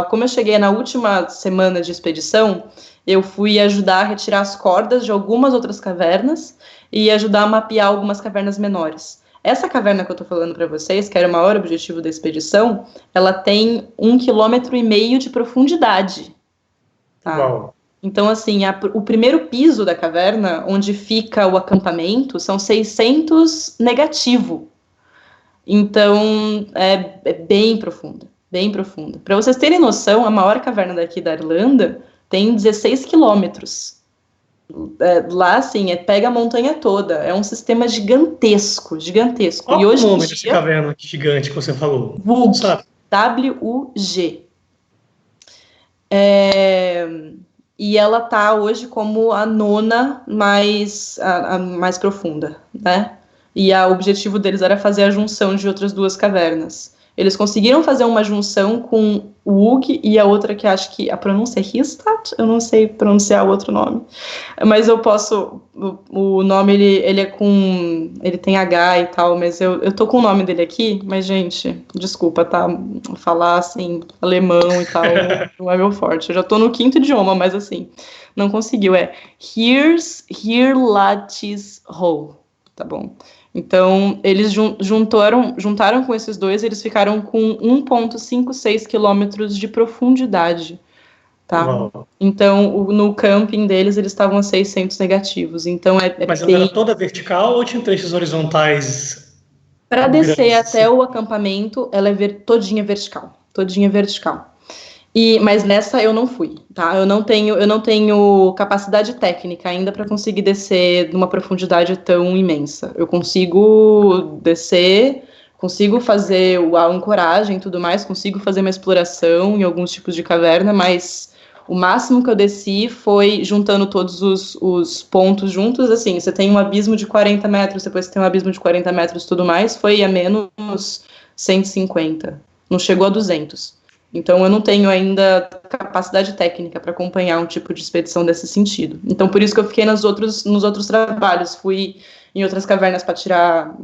como eu cheguei na última semana de expedição, eu fui ajudar a retirar as cordas de algumas outras cavernas e ajudar a mapear algumas cavernas menores. Essa caverna que eu tô falando para vocês, que era o maior objetivo da expedição, ela tem 1,5 km de profundidade. Tá? Uau. Então, assim, o primeiro piso da caverna, onde fica o acampamento, são 600 negativo. Então, é bem profunda, bem profunda. Para vocês terem noção, a maior caverna daqui da Irlanda tem 16 quilômetros. Lá, assim, pega a montanha toda. É um sistema gigantesco. Qual o nome dessa caverna gigante que você falou? WUG. W-U-G. E ela tá hoje como a 9ª a mais profunda, né? E o objetivo deles era fazer a junção de outras 2 cavernas. Eles conseguiram fazer uma junção com o WUG e a outra que acho que a pronúncia é Histad, eu não sei pronunciar o outro nome, mas eu posso, o nome ele tem H e tal, mas eu tô com o nome dele aqui, mas gente, desculpa, tá, falar assim, alemão e tal, não é meu forte, eu já tô no 5º idioma, mas assim, não conseguiu, Hirlatishol, tá bom? Então, eles juntaram com esses 2, eles ficaram com 1,56 quilômetros de profundidade, tá? Uau. Então, no camping deles, eles estavam a 600 negativos. Então, Mas ela era toda vertical ou tinha trechos horizontais? Para descer até o acampamento, ela é todinha vertical. Mas nessa eu não fui, tá? Eu não tenho capacidade técnica ainda para conseguir descer numa profundidade tão imensa. Eu consigo descer consigo fazer a ancoragem e tudo mais, consigo fazer uma exploração em alguns tipos de caverna, mas o máximo que eu desci foi juntando todos os pontos juntos, assim, você tem um abismo de 40 metros, depois você tem um abismo de 40 metros e tudo mais, foi a menos 150, não chegou a 200. Então, eu não tenho ainda capacidade técnica para acompanhar um tipo de expedição desse sentido. Então, por isso que eu fiquei nos outros trabalhos. Fui em outras cavernas para tirar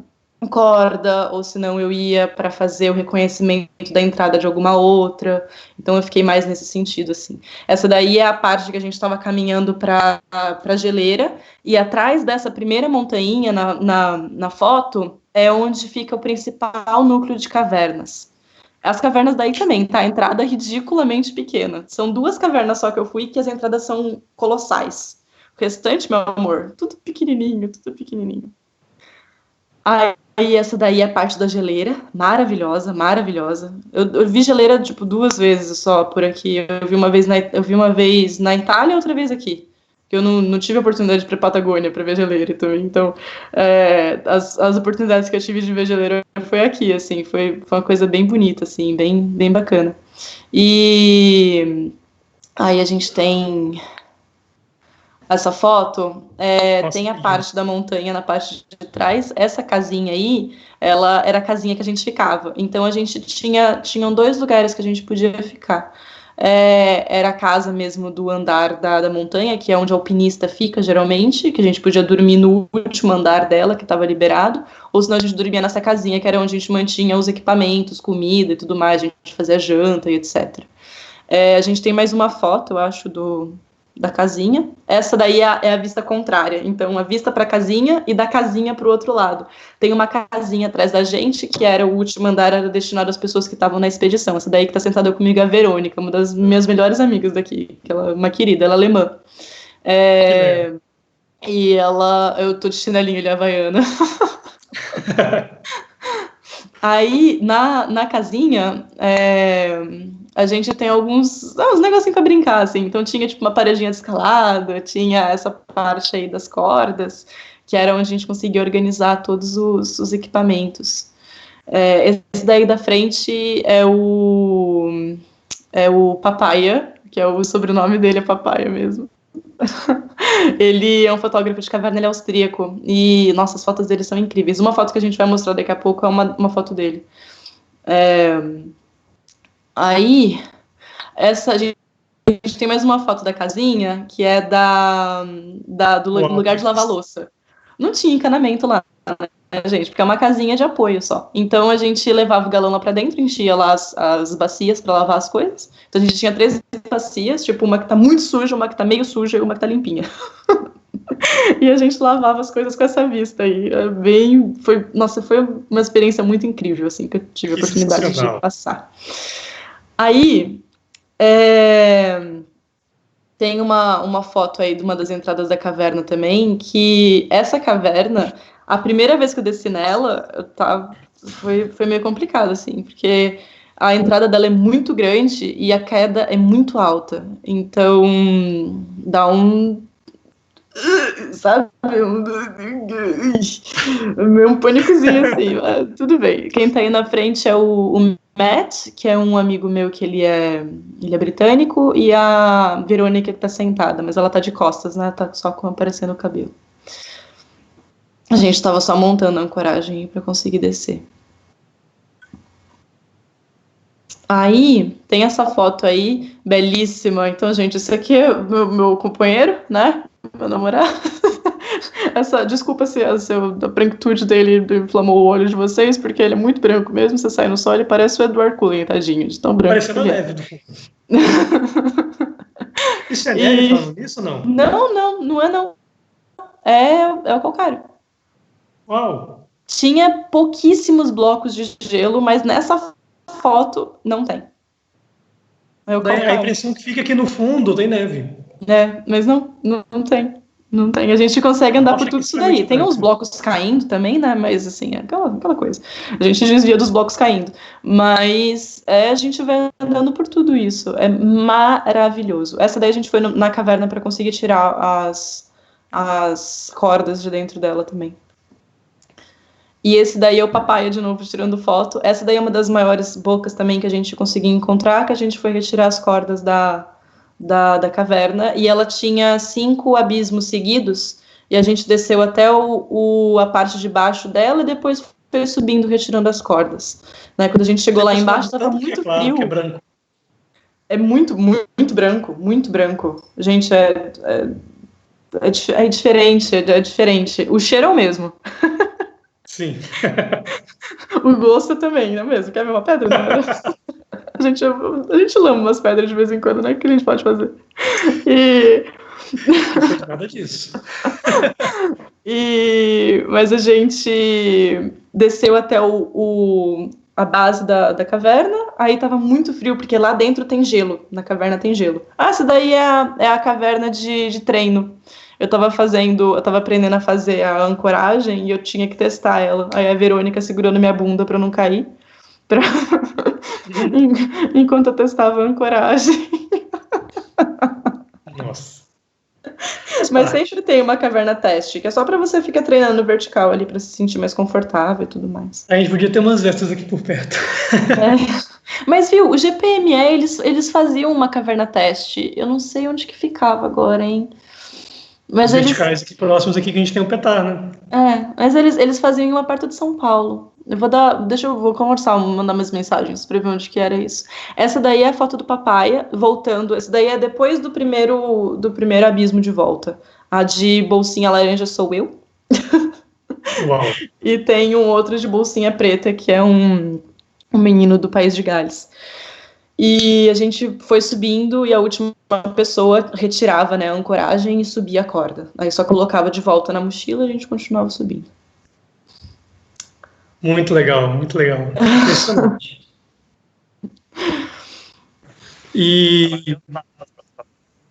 corda, ou senão eu ia para fazer o reconhecimento da entrada de alguma outra. Então, eu fiquei mais nesse sentido, assim. Essa daí é a parte que a gente estava caminhando para a geleira, e atrás dessa primeira montanha, na foto, é onde fica o principal núcleo de cavernas. As cavernas daí também, tá? A entrada é ridiculamente pequena. São 2 cavernas só que eu fui, que as entradas são colossais. O restante, meu amor, tudo pequenininho, tudo pequenininho. Aí essa daí é a parte da geleira, maravilhosa, maravilhosa. Eu vi geleira, tipo, 2 vezes só por aqui. Eu vi uma vez na Itália e outra vez aqui. Eu não tive a oportunidade de ir pra Patagônia para ver geleira também. Então, as oportunidades que eu tive de ver geleira foi aqui, assim. Foi uma coisa bem bonita, assim, bem bacana. E aí a gente tem essa foto, tem a parte da montanha na parte de trás. Essa casinha aí, ela era a casinha que a gente ficava. Então, a gente tinham 2 lugares que a gente podia ficar. Era a casa mesmo do andar da montanha, que é onde o alpinista fica, geralmente, que a gente podia dormir no último andar dela, que estava liberado, ou senão a gente dormia nessa casinha, que era onde a gente mantinha os equipamentos, comida e tudo mais, a gente fazia janta e etc. A gente tem mais uma foto, eu acho, da casinha. Essa daí é a vista contrária. Então, a vista para a casinha e da casinha para o outro lado. Tem uma casinha atrás da gente, que era o último andar, era destinado às pessoas que estavam na expedição. Essa daí que está sentada comigo é a Verônica, uma das minhas melhores amigas daqui. Que ela é uma querida, ela é alemã. E eu tô de chinelinho de havaiana. Aí, na casinha, a gente tem uns negocinhos para brincar, assim. Então, tinha, tipo, uma paredinha de escalada, tinha essa parte aí das cordas, que era onde a gente conseguia organizar todos os equipamentos. Esse daí da frente é o Papaya, que é o sobrenome dele, é Papaya mesmo. Ele é um fotógrafo de caverna, ele é austríaco. E, nossa, as fotos dele são incríveis. Uma foto que a gente vai mostrar daqui a pouco é uma foto dele. Aí, a gente tem mais uma foto da casinha, que é do lugar de lavar louça. Não tinha encanamento lá, né, gente? Porque é uma casinha de apoio só. Então, a gente levava o galão lá pra dentro, enchia lá as bacias pra lavar as coisas. Então, a gente tinha 3 bacias, tipo, uma que tá muito suja, uma que tá meio suja e uma que tá limpinha. E a gente lavava as coisas com essa vista aí. Foi uma experiência muito incrível, assim, que eu tive a oportunidade de passar. Aí, tem uma foto aí de uma das entradas da caverna também, que essa caverna, a primeira vez que eu desci nela, foi meio complicado, assim, porque a entrada dela é muito grande e a queda é muito alta. Então, dá sabe, um pânicozinho assim, mas tudo bem. Quem tá aí na frente é o Matt, que é um amigo meu que ele é britânico, e a Verônica que tá sentada, mas ela tá de costas, né, tá só aparecendo o cabelo. A gente tava só montando a ancoragem para conseguir descer. Aí, tem essa foto aí, belíssima. Então, gente, esse aqui é meu companheiro, né? Meu namorado. Desculpa se a branquitude dele inflamou o olho de vocês, porque ele é muito branco mesmo. Você sai no sol, ele parece o Edward Cullen, tadinho, de tão branco. Parecendo a neve do fundo. Isso é neve falando isso ou não? Não é não. É o calcário. Uau! Tinha pouquíssimos blocos de gelo, mas nessa foto não tem. A impressão que fica aqui no fundo tem neve. Mas não tem. Não tem. A gente consegue andar por tudo isso daí. Tem uns blocos caindo também, né? Mas assim, é aquela coisa. A gente desvia dos blocos caindo. Mas a gente vai andando por tudo isso. É maravilhoso. Essa daí a gente foi na caverna para conseguir tirar as cordas de dentro dela também. E esse daí é o Papaya de novo tirando foto. Essa daí é uma das maiores bocas também que a gente conseguiu encontrar, que a gente foi retirar as cordas da caverna. E ela tinha 5 abismos seguidos. E a gente desceu até a parte de baixo dela e depois foi subindo, retirando as cordas. Né? Quando a gente chegou lá embaixo, estava muito claro, frio. que é branco. É muito, muito branco, muito branco. Gente, é diferente, é diferente. O cheiro é o mesmo. Sim. O gosto também, não é mesmo? Quer ver uma pedra? Não, a gente lama umas pedras de vez em quando, né? Que a gente pode fazer. Não foi nada disso. Mas a gente desceu até a base da caverna, aí tava muito frio, porque lá dentro tem gelo, na caverna tem gelo. Ah, essa daí é a caverna de treino. Eu tava aprendendo a fazer a ancoragem e eu tinha que testar ela. Aí a Verônica segurando minha bunda pra eu não cair, enquanto eu testava a ancoragem. Nossa. Mas sempre tem uma caverna teste, que é só pra você ficar treinando vertical ali, pra se sentir mais confortável e tudo mais. A gente podia ter umas dessas aqui por perto. Mas viu, o GPME, eles faziam uma caverna teste. Eu não sei onde que ficava agora, hein? Mas Os verticais aqui próximos aqui que a gente tem um petar, né? Mas eles faziam uma perto de São Paulo. Vou conversar, mandar umas mensagens pra ver onde que era isso. Essa daí é a foto do Papaya, voltando. Essa daí é depois do primeiro abismo de volta. A de bolsinha laranja sou eu. Uau. E tem um outro de bolsinha preta, que é um menino do País de Gales. E a gente foi subindo e a última pessoa retirava, né, a ancoragem e subia a corda. Aí só colocava de volta na mochila e a gente continuava subindo. Muito legal, muito legal. Impressionante. E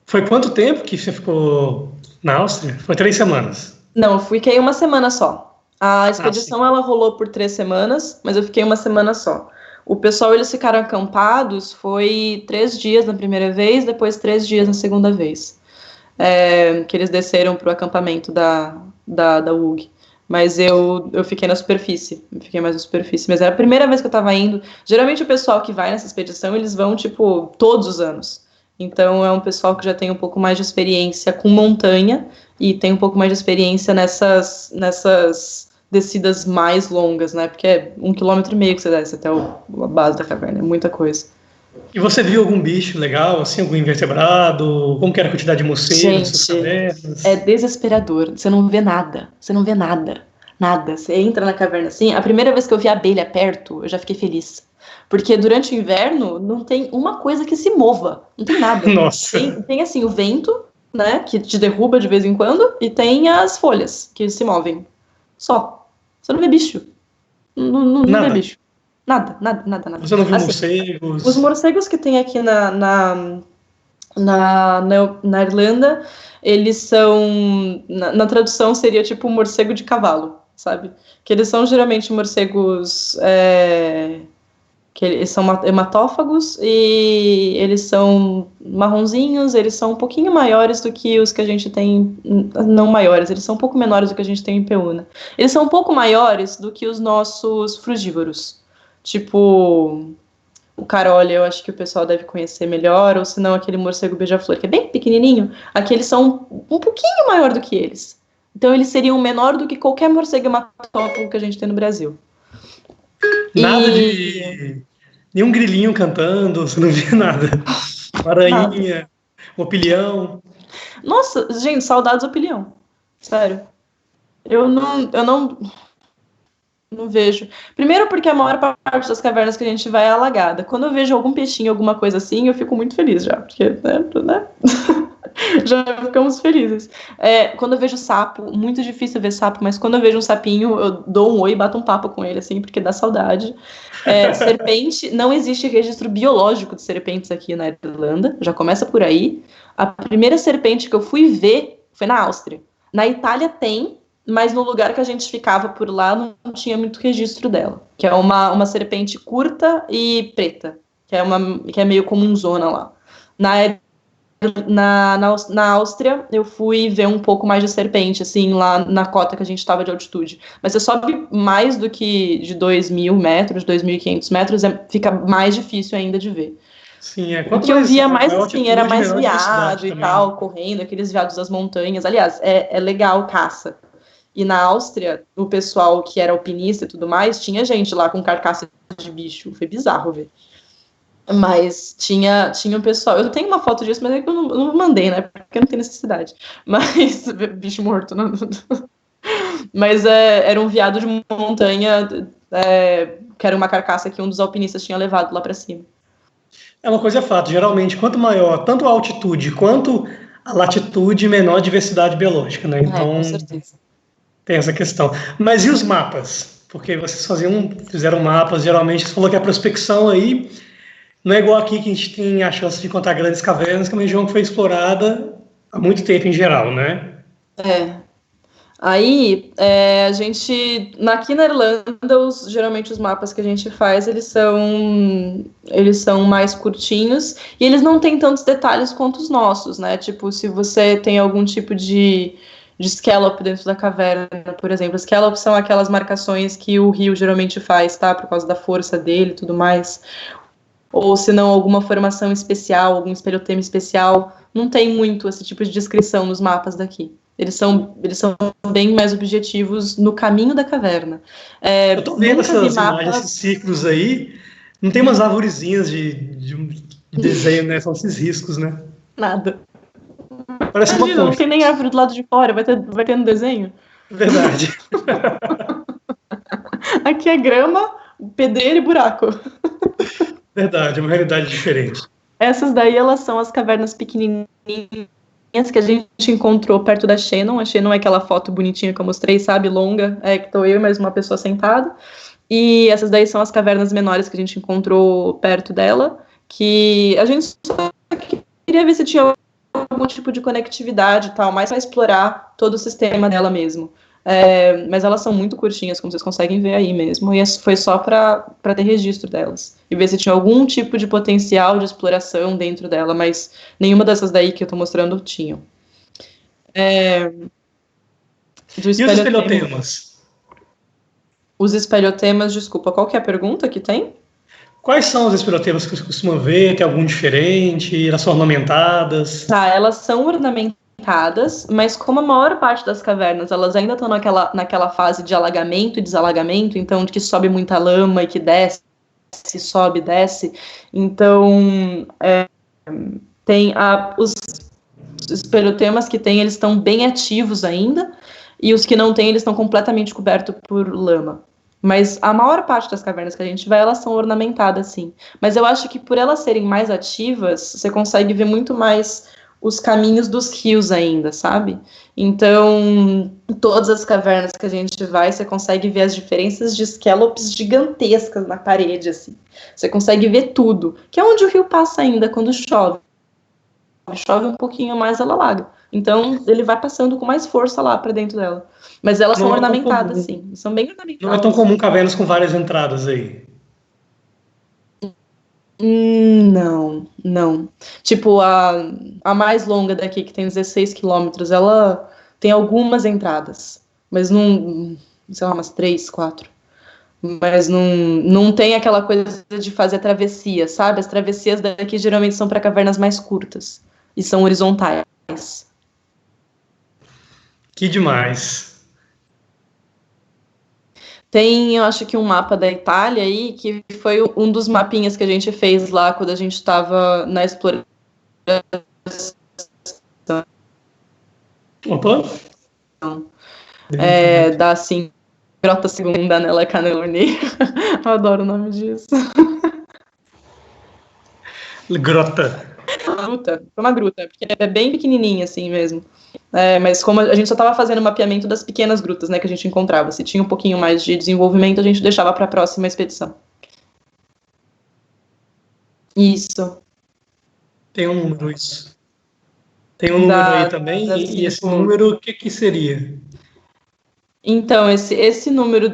foi quanto tempo que você ficou na Áustria? Foi 3 semanas. Não, eu fiquei uma semana só. A expedição ela rolou por 3 semanas, mas eu fiquei uma semana só. O pessoal, eles ficaram acampados, foi 3 dias na primeira vez, depois 3 dias na segunda vez. Que eles desceram para o acampamento da UG. Mas eu fiquei na superfície, fiquei mais na superfície. Mas era a primeira vez que eu estava indo. Geralmente o pessoal que vai nessa expedição, eles vão, tipo, todos os anos. Então é um pessoal que já tem um pouco mais de experiência com montanha e tem um pouco mais de experiência nessas descidas mais longas, né? Porque é 1,5 km que você desce até a base da caverna, é muita coisa. E você viu algum bicho legal, assim, algum invertebrado? Como que era a quantidade de morcegos nessas cavernas? É desesperador. Você não vê nada. Você não vê nada. Nada. Você entra na caverna assim. A primeira vez que eu vi a abelha perto, eu já fiquei feliz. Porque durante o inverno não tem uma coisa que se mova. Não tem nada. Nossa. Tem assim, o vento, né? Que te derruba de vez em quando. E tem as folhas que se movem. Só. Você não vê bicho. Não vê bicho. Nada. Você não viu assim, morcegos? Os morcegos que tem aqui na Irlanda, eles são... Na tradução seria tipo um morcego de cavalo, sabe? Que eles são geralmente morcegos... que eles são hematófagos e eles são marronzinhos, eles são um pouquinho maiores do que os que a gente tem... Não maiores, eles são um pouco menores do que a gente tem em Peúna. Eles são um pouco maiores do que os nossos frugívoros. Tipo, o carolha, eu acho que o pessoal deve conhecer melhor, ou se não aquele morcego beija-flor, que é bem pequenininho. Aqueles são um pouquinho maior do que eles. Então eles seriam menor do que qualquer morcego hematófago que a gente tem no Brasil. Nada de... Nenhum grilinho cantando, você não via nada. Uma aranhinha, um opilhão. Nossa, gente, saudades opilhão. Sério. Eu não vejo. Primeiro porque a maior parte das cavernas que a gente vai é alagada. Quando eu vejo algum peixinho, alguma coisa assim, eu fico muito feliz já. Porque, né? Já ficamos felizes. Quando eu vejo sapo, muito difícil ver sapo, mas quando eu vejo um sapinho, eu dou um oi e bato um papo com ele, assim, porque dá saudade. Serpente, não existe registro biológico de serpentes aqui na Irlanda, já começa por aí. A primeira serpente que eu fui ver foi na Áustria. Na Itália tem, mas no lugar que a gente ficava por lá não tinha muito registro dela. Que é uma serpente curta e preta, que é meio comunzona lá. Na na Áustria, eu fui ver um pouco mais de serpente, assim, lá na cota que a gente estava de altitude. Mas você sobe mais do que de 2.000 metros, 2.500 metros, fica mais difícil ainda de ver. Sim, O que eu via mais, maior assim, era altitude, mais menor veado diversidade e também, né? tal, correndo, aqueles veados das montanhas. Aliás, é legal caça. E na Áustria, o pessoal que era alpinista e tudo mais, tinha gente lá com carcaça de bicho. Foi bizarro ver. Mas tinha um pessoal. Eu tenho uma foto disso, mas eu não mandei, né? Porque não tem necessidade. Mas. Bicho morto. Não. Mas era um veado de montanha, que era uma carcaça que um dos alpinistas tinha levado lá pra cima. É uma coisa fato, geralmente, quanto maior tanto a altitude quanto a latitude, menor a diversidade biológica, né? Com Então, certeza. tem essa questão. Mas e os mapas? Porque vocês fizeram mapas, geralmente você falou que a prospecção aí não é igual aqui que a gente tem a chance de encontrar grandes cavernas, que é uma região que foi explorada há muito tempo em geral, né? Aí, a gente, aqui na Irlanda, geralmente os mapas que a gente faz, eles são mais curtinhos e eles não têm tantos detalhes quanto os nossos, né? Tipo, se você tem algum tipo de scallop dentro da caverna, por exemplo. Scallops são aquelas marcações que o rio geralmente faz, tá? Por causa da força dele e tudo mais. Ou se não, alguma formação especial, algum espelhotema especial. Não tem muito esse tipo de descrição nos mapas daqui. Eles são bem mais objetivos no caminho da caverna. Eu tô vendo Nunca vi essas imagens, esses mapas. círculos aí. Não tem umas arvorezinhas de um desenho, né? São esses riscos, né? Nada. Parece uma Imagina, não concha. tem nem árvore do lado de fora, vai ter no desenho. Verdade. Aqui é grama, pedreira e buraco. Verdade, é uma realidade diferente. Essas daí, elas são as cavernas pequenininhas que a gente encontrou perto da Shannon. A Shannon é aquela foto bonitinha que eu mostrei, sabe? Longa, que tô eu e mais uma pessoa sentada. E essas daí são as cavernas menores que a gente encontrou perto dela, que a gente só queria ver se tinha algum tipo de conectividade e tal, mais para explorar todo o sistema dela mesmo. Mas elas são muito curtinhas, como vocês conseguem ver aí mesmo, e foi só para ter registro delas e ver se tinha algum tipo de potencial de exploração dentro dela, mas nenhuma dessas daí que eu tô mostrando tinham. Do E os espelhotema. espelhotemas? Os espelhotemas, desculpa, qual que é a pergunta que tem? Quais são os espelhotemas que você costuma ver? Tem algum diferente? Elas são ornamentadas? Tá, elas são ornamentadas, mas como a maior parte das cavernas, elas ainda estão naquela fase de alagamento e desalagamento, então de que sobe muita lama e que desce, sobe, desce. Então, tem os espelhotemas que tem, eles estão bem ativos ainda, e os que não tem, eles estão completamente cobertos por lama. Mas a maior parte das cavernas que a gente vai, elas são ornamentadas, sim. Mas eu acho que por elas serem mais ativas, você consegue ver muito mais os caminhos dos rios ainda, sabe? Então, em todas as cavernas que a gente vai, você consegue ver as diferenças de scallops gigantescas na parede, assim. Você consegue ver tudo, que é onde o rio passa ainda quando chove. Chove um pouquinho mais, ela alaga. Então, ele vai passando com mais força lá para dentro dela. Mas elas são Não é tão ornamentadas, comum. sim. São bem Não é tão ornamentadas. comum cavernas com várias entradas aí. Não, não. Tipo, a mais longa daqui, que tem 16 quilômetros, ela tem algumas entradas. Mas não, sei lá, umas 3, 4. Mas não tem aquela coisa de fazer travessia, sabe? As travessias daqui geralmente são para cavernas mais curtas. E são horizontais. Que demais. Tem, eu acho que um mapa da Itália aí, que foi um dos mapinhas que a gente fez lá quando a gente estava na exploração. Opa? Da assim, Grota Segunda nella Caneloni. Eu adoro o nome disso. Grota. Foi uma gruta, porque é bem pequenininha assim mesmo. Mas como a gente só estava fazendo o mapeamento das pequenas grutas, né, que a gente encontrava. Se tinha um pouquinho mais de desenvolvimento, a gente deixava para a próxima expedição. Isso. Tem um número isso. Tem um número aí também, e esse número, o que seria? Então, esse número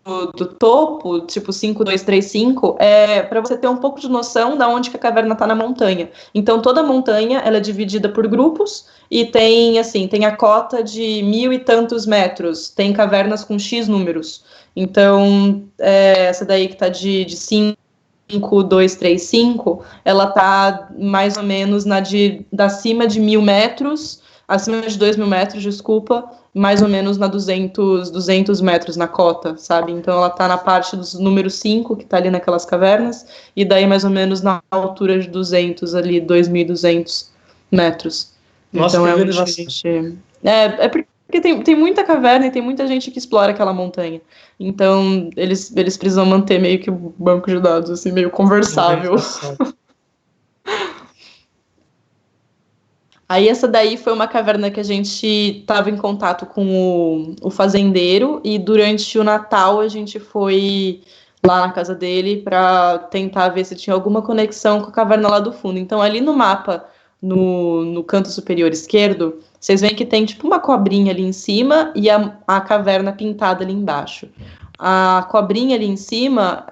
do topo, tipo 5235, é para você ter um pouco de noção da onde que a caverna está na montanha. Então, toda montanha ela é dividida por grupos e tem, assim, tem a cota de 1.000 e tantos metros, tem cavernas com X números. Então, essa daí que está de 5235, ela está mais ou menos acima de 1.000 metros, acima de 2.000 metros, desculpa, mais ou menos na 200 metros na cota, sabe? Então ela tá na parte dos número 5, que tá ali naquelas cavernas, e daí mais ou menos na altura de 200 ali, 2.200 metros. Nossa, Então que é onde a organização. gente... É porque tem muita caverna e tem muita gente que explora aquela montanha. Então eles precisam manter meio que o banco de dados, assim, meio conversável. Organização. Aí essa daí foi uma caverna que a gente estava em contato com o fazendeiro e durante o Natal a gente foi lá na casa dele para tentar ver se tinha alguma conexão com a caverna lá do fundo. Então ali no mapa, no canto superior esquerdo, vocês veem que tem tipo uma cobrinha ali em cima e a caverna pintada ali embaixo. A cobrinha ali em cima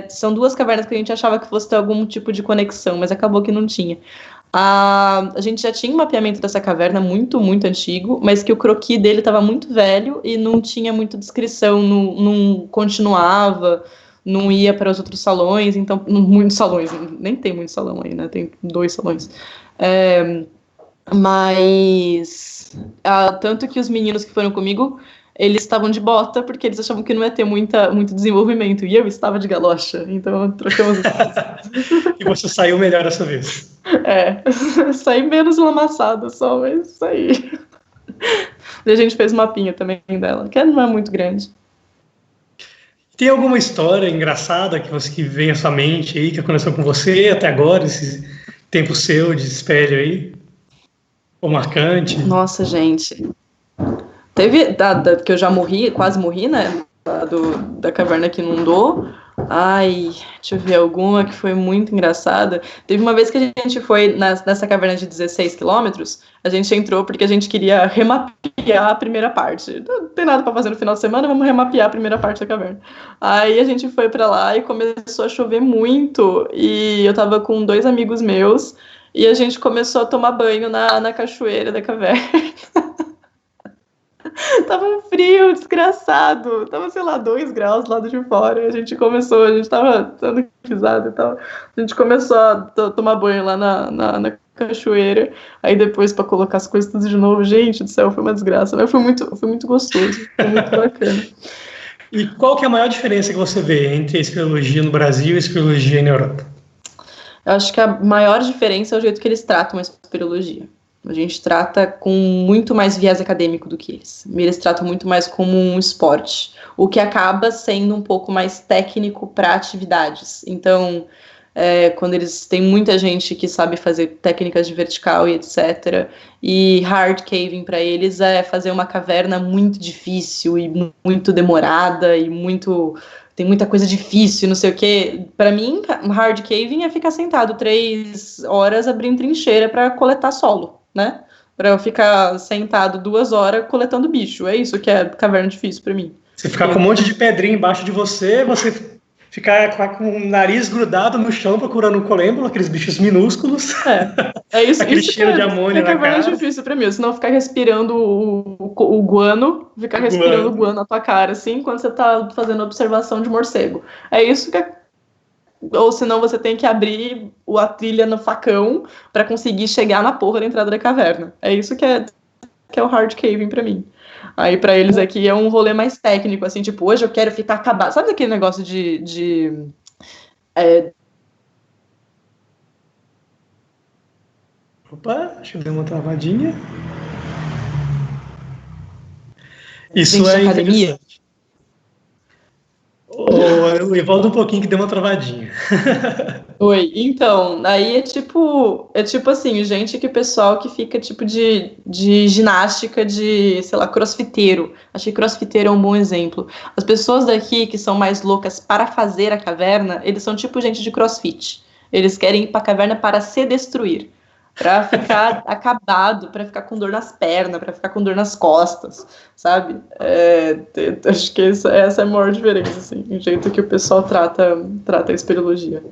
são duas cavernas que a gente achava que fosse ter algum tipo de conexão, mas acabou que não tinha. A gente já tinha um mapeamento dessa caverna muito, muito antigo, mas que o croquis dele estava muito velho e não tinha muita descrição, não continuava, não ia para os outros salões, então, muitos salões, nem tem muito salão aí, né? Tem 2 salões. Mas tanto que os meninos que foram comigo, eles estavam de bota porque eles achavam que não ia ter muito desenvolvimento. E eu estava de galocha, então trocamos. E você saiu melhor dessa vez. Saí menos lamaçada só, mas saí. E a gente fez mapinha também dela, que não é muito grande. Tem alguma história engraçada que vem à sua mente aí, que aconteceu com você até agora, esse tempo seu de espelho aí? Ou marcante? Nossa, gente. Teve que eu já morri, quase morri, né? Da caverna que inundou. Ai, deixa eu ver alguma que foi muito engraçada. Teve uma vez que a gente foi nessa caverna de 16 quilômetros, a gente entrou porque a gente queria remapear a primeira parte. Não tem nada para fazer no final de semana, vamos remapear a primeira parte da caverna. Aí a gente foi para lá e começou a chover muito, e eu tava com 2 amigos meus, e a gente começou a tomar banho na cachoeira da caverna. Tava um frio, desgraçado. Tava, sei lá, 2 graus do lado de fora. A gente tava dando risada e tal. A gente começou a tomar banho lá na cachoeira. Aí depois, pra colocar as coisas tudo de novo, gente do céu, foi uma desgraça. Mas foi muito gostoso, foi muito bacana. E qual que é a maior diferença que você vê entre a espeleologia no Brasil e a espeleologia na Europa? Eu acho que a maior diferença é o jeito que eles tratam a espeleologia. A gente trata com muito mais viés acadêmico do que eles. Eles tratam muito mais como um esporte, o que acaba sendo um pouco mais técnico para atividades. Então, quando eles têm muita gente que sabe fazer técnicas de vertical e etc. E hard caving para eles é fazer uma caverna muito difícil e muito demorada e tem muita coisa difícil, não sei o quê. Para mim, hard caving é ficar sentado 3 horas abrindo trincheira para coletar solo, né? Para eu ficar sentado 2 horas coletando bicho. É isso que é caverna difícil para mim. Você ficar com um monte de pedrinha embaixo de você ficar com o nariz grudado no chão procurando o colêmbolo, aqueles bichos minúsculos. É isso. Aquele isso cheiro de amônia na caverna cara. difícil pra mim. Senão ficar respirando o guano, respirando o guano na tua cara, assim, quando você tá fazendo observação de morcego. É isso que Ou senão você tem que abrir a trilha no facão para conseguir chegar na porra da entrada da caverna. É isso que é o hard caving pra mim. Aí pra eles aqui é um rolê mais técnico, assim, tipo, hoje eu quero ficar acabado. Sabe aquele negócio Opa, deixa eu dar uma travadinha. Isso é academia? interessante. O Evaldo um pouquinho que deu uma travadinha. Oi, então, aí é tipo assim, gente que pessoal que fica tipo de ginástica de, sei lá, crossfiteiro. Achei que crossfiteiro é um bom exemplo. As pessoas daqui que são mais loucas para fazer a caverna, eles são tipo gente de crossfit. Eles querem ir para a caverna para se destruir. pra ficar acabado, pra ficar com dor nas pernas, pra ficar com dor nas costas, sabe? Acho que essa é a maior diferença, assim, o jeito que o pessoal trata a espeleologia.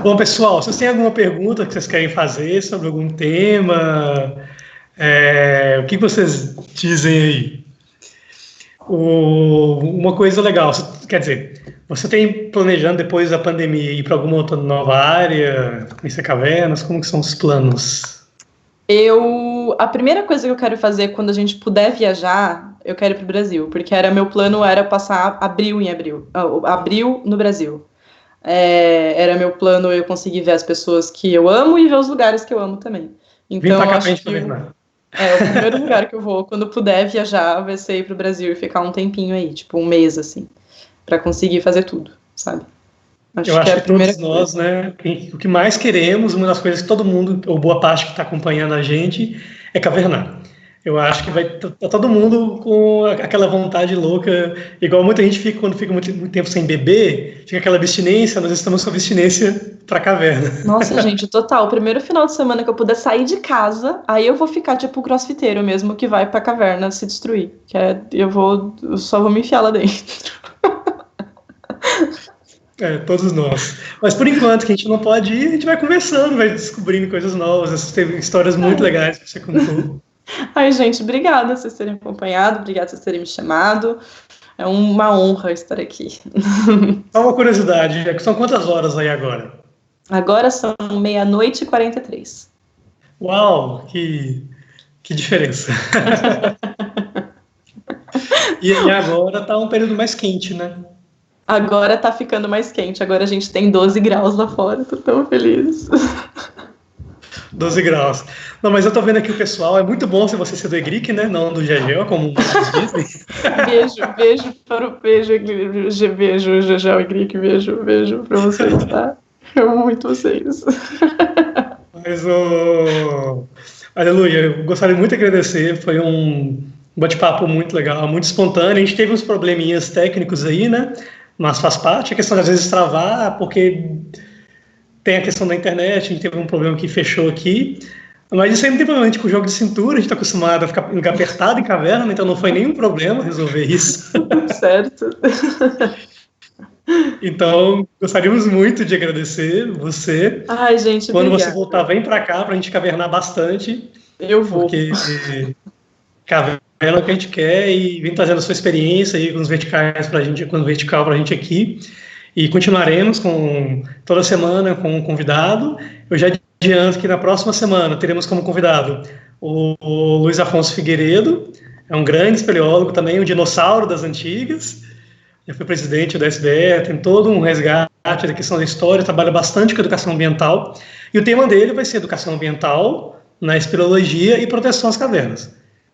Bom, pessoal, vocês têm alguma pergunta que vocês querem fazer sobre algum tema? O que vocês dizem aí? Uma coisa legal, quer dizer, você tem planejando depois da pandemia ir para alguma outra nova área, conhecer cavernas? Como que são os planos? A primeira coisa que eu quero fazer quando a gente puder viajar, eu quero ir pro Brasil, porque meu plano era passar abril no Brasil. Era meu plano eu conseguir ver as pessoas que eu amo e ver os lugares que eu amo também. Vim Então, para eu cá acho pra gente que cavernar. o primeiro lugar que eu vou, quando puder viajar, vai ser ir pro Brasil e ficar um tempinho aí, tipo um mês, assim, pra conseguir fazer tudo, sabe? Eu acho é a que primeira todos nós, coisa. né, o que mais queremos, uma das coisas que todo mundo, ou boa parte que está acompanhando a gente, é cavernar. Eu acho que vai tá todo mundo com aquela vontade louca, igual muita gente fica quando fica muito tempo sem beber, fica aquela abstinência, nós estamos com abstinência para caverna. Nossa, gente, total. O primeiro final de semana que eu puder sair de casa, aí eu vou ficar tipo crossfiteiro mesmo, que vai pra caverna se destruir. Eu só vou me enfiar lá dentro. Todos nós. Mas por enquanto que a gente não pode ir, a gente vai conversando, vai descobrindo coisas novas. Essas teve histórias muito legais que você contou. Ai, gente, obrigada por vocês terem acompanhado, obrigada por vocês terem me chamado. É uma honra estar aqui. Só uma curiosidade, são quantas horas aí agora? Agora são 00:43. Uau, que diferença. E agora tá um período mais quente, né? Agora tá ficando mais quente, agora a gente tem 12 graus lá fora, tô tão feliz. 12 graus. Não, mas eu tô vendo aqui o pessoal, é muito bom se você ser do EGRIC, né? Não do GGO, como vocês dizem. Beijo para o beijo, GGO EGRIC, beijo pra vocês, tá? Eu amo muito vocês. Mas, aleluia, eu gostaria muito de agradecer, foi um bate-papo muito legal, muito espontâneo. A gente teve uns probleminhas técnicos aí, né? Mas faz parte, a questão de às vezes travar, porque tem a questão da internet, a gente teve um problema que fechou aqui. Mas isso aí não tem problema, a gente com o jogo de cintura, a gente está acostumado a ficar apertado em caverna, então não foi nenhum problema resolver isso. Certo. Então, gostaríamos muito de agradecer você. Ai, gente, Quando obrigada. você voltar, vem para cá para a gente cavernar bastante. Eu vou. Porque caverna é o que a gente quer e vem trazendo a sua experiência aí com os verticais para a gente, com o vertical para a gente aqui. E continuaremos toda semana com um convidado. Eu já adianto que na próxima semana teremos como convidado o Luiz Afonso Figueiredo, é um grande espeleólogo também, um dinossauro das antigas, já foi presidente da SBE, tem todo um resgate da questão da história, trabalha bastante com educação ambiental, e o tema dele vai ser educação ambiental na espeleologia e proteção às cavernas.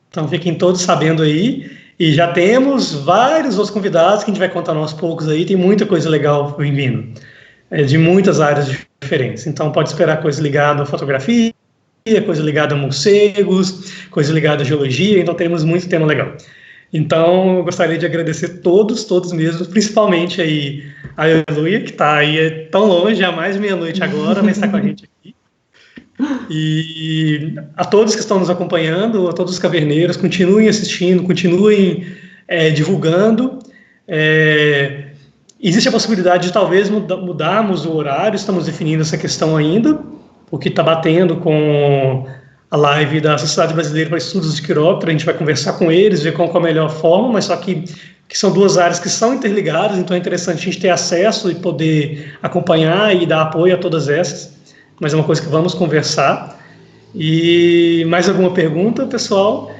Então fiquem todos sabendo aí, e já temos vários outros convidados que a gente vai contar aos poucos aí, tem muita coisa legal vindo, de muitas áreas diferentes. Então pode esperar coisa ligada à fotografia, coisa ligada a morcegos, coisa ligada à geologia, então temos muito tema legal. Então eu gostaria de agradecer todos mesmo, principalmente aí a Aleluia, que está aí tão longe, há mais de meia-noite agora, mas está com a gente aqui. E a todos que estão nos acompanhando, a todos os caverneiros, continuem assistindo, continuem divulgando. Existe a possibilidade de talvez mudarmos o horário, estamos definindo essa questão ainda, porque está batendo com a live da Sociedade Brasileira para Estudos de Quiróptero, a gente vai conversar com eles, ver qual é a melhor forma, mas só que são duas áreas que são interligadas, então é interessante a gente ter acesso e poder acompanhar e dar apoio a todas essas, mas é uma coisa que vamos conversar. E mais alguma pergunta, pessoal?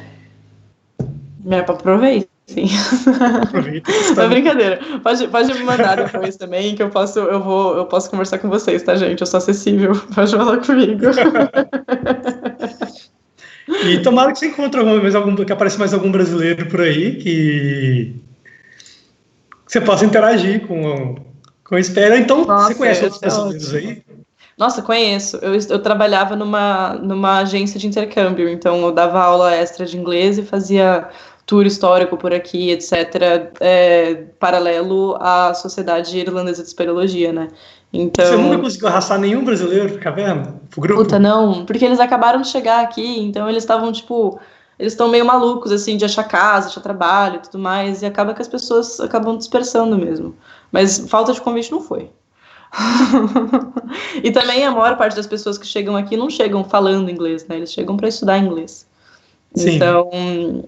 Aproveita. Sim. Aproveita. É brincadeira. Pode me mandar depois também, que eu posso conversar com vocês, tá, gente? Eu sou acessível. Pode falar comigo. E tomara que você encontre que apareça mais algum brasileiro por aí que você possa interagir com a espera. Então, nossa, você conhece outros brasileiros aí? Nossa, conheço. Eu trabalhava numa agência de intercâmbio, então eu dava aula extra de inglês e fazia tour histórico por aqui, etc., paralelo à Sociedade Irlandesa de Espeleologia, né? Então... Você nunca conseguiu arrastar nenhum brasileiro pra caverna? Pro grupo? Puta, não, porque eles acabaram de chegar aqui, então eles estavam, tipo, eles estão meio malucos, assim, de achar casa, achar trabalho e tudo mais, e acaba que as pessoas acabam dispersando mesmo. Mas falta de convite não foi. E também a maior parte das pessoas que chegam aqui não chegam falando inglês, né? Eles chegam para estudar inglês. Sim. Então,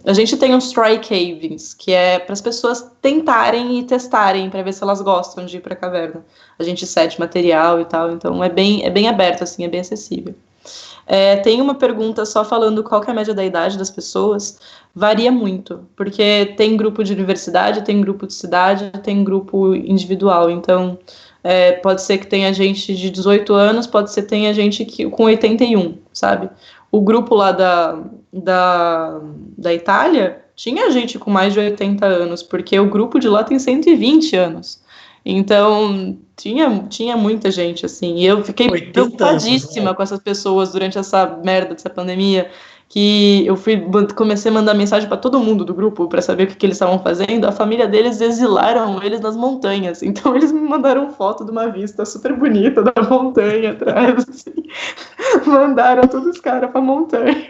a gente tem uns try cavings, que é para as pessoas tentarem e testarem para ver se elas gostam de ir para a caverna. A gente cede material e tal, então é bem aberto, assim, é bem acessível. Tem uma pergunta só falando qual que é a média da idade das pessoas. Varia muito, porque tem grupo de universidade, tem grupo de cidade, tem grupo individual. Então, pode ser que tenha gente de 18 anos, pode ser que tenha gente com 81, sabe? O grupo lá da Itália tinha gente com mais de 80 anos, porque o grupo de lá tem 120 anos. Então, tinha muita gente, assim. E eu fiquei preocupadíssima com essas pessoas durante essa merda dessa pandemia, que eu comecei a mandar mensagem para todo mundo do grupo para saber o que eles estavam fazendo. A família deles exilaram eles nas montanhas. Então, eles me mandaram foto de uma vista super bonita da montanha atrás, assim. Mandaram todos os caras pra montanha.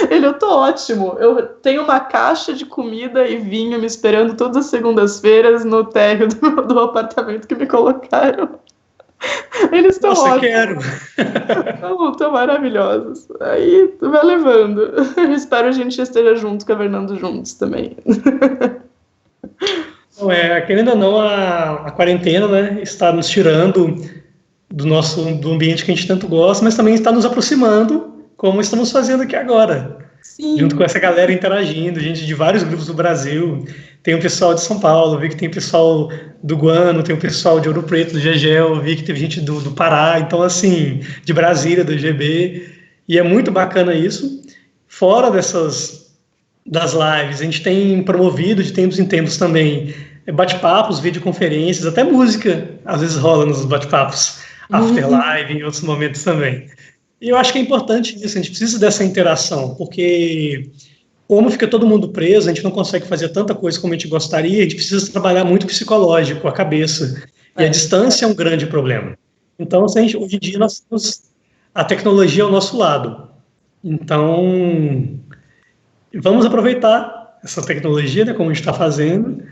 Eu tô ótimo. Eu tenho uma caixa de comida e vinho me esperando todas as segundas-feiras no térreo do apartamento que me colocaram. Eles estão ótimos. Quero. Estão maravilhosos. Aí, vai levando. Eu espero a gente esteja junto, cavernando juntos também. Querendo ou não, a quarentena, né, está nos tirando do ambiente que a gente tanto gosta, mas também está nos aproximando, como estamos fazendo aqui agora. Sim. Junto com essa galera interagindo, gente de vários grupos do Brasil. Tem o pessoal de São Paulo, vi que tem o pessoal do Guano, tem o pessoal de Ouro Preto, do Gegel, vi que teve gente do Pará, então assim, de Brasília, do GB, e é muito bacana isso. Fora das lives, a gente tem promovido de tempos em tempos também bate-papos, videoconferências, até música, às vezes rola nos bate-papos, after live, em outros momentos também. E eu acho que é importante isso, a gente precisa dessa interação, porque como fica todo mundo preso, a gente não consegue fazer tanta coisa como a gente gostaria, a gente precisa trabalhar muito psicológico, a cabeça, e a distância é um grande problema. Então, hoje em dia, nós temos a tecnologia ao nosso lado. Então, vamos aproveitar essa tecnologia, né, como a gente está fazendo.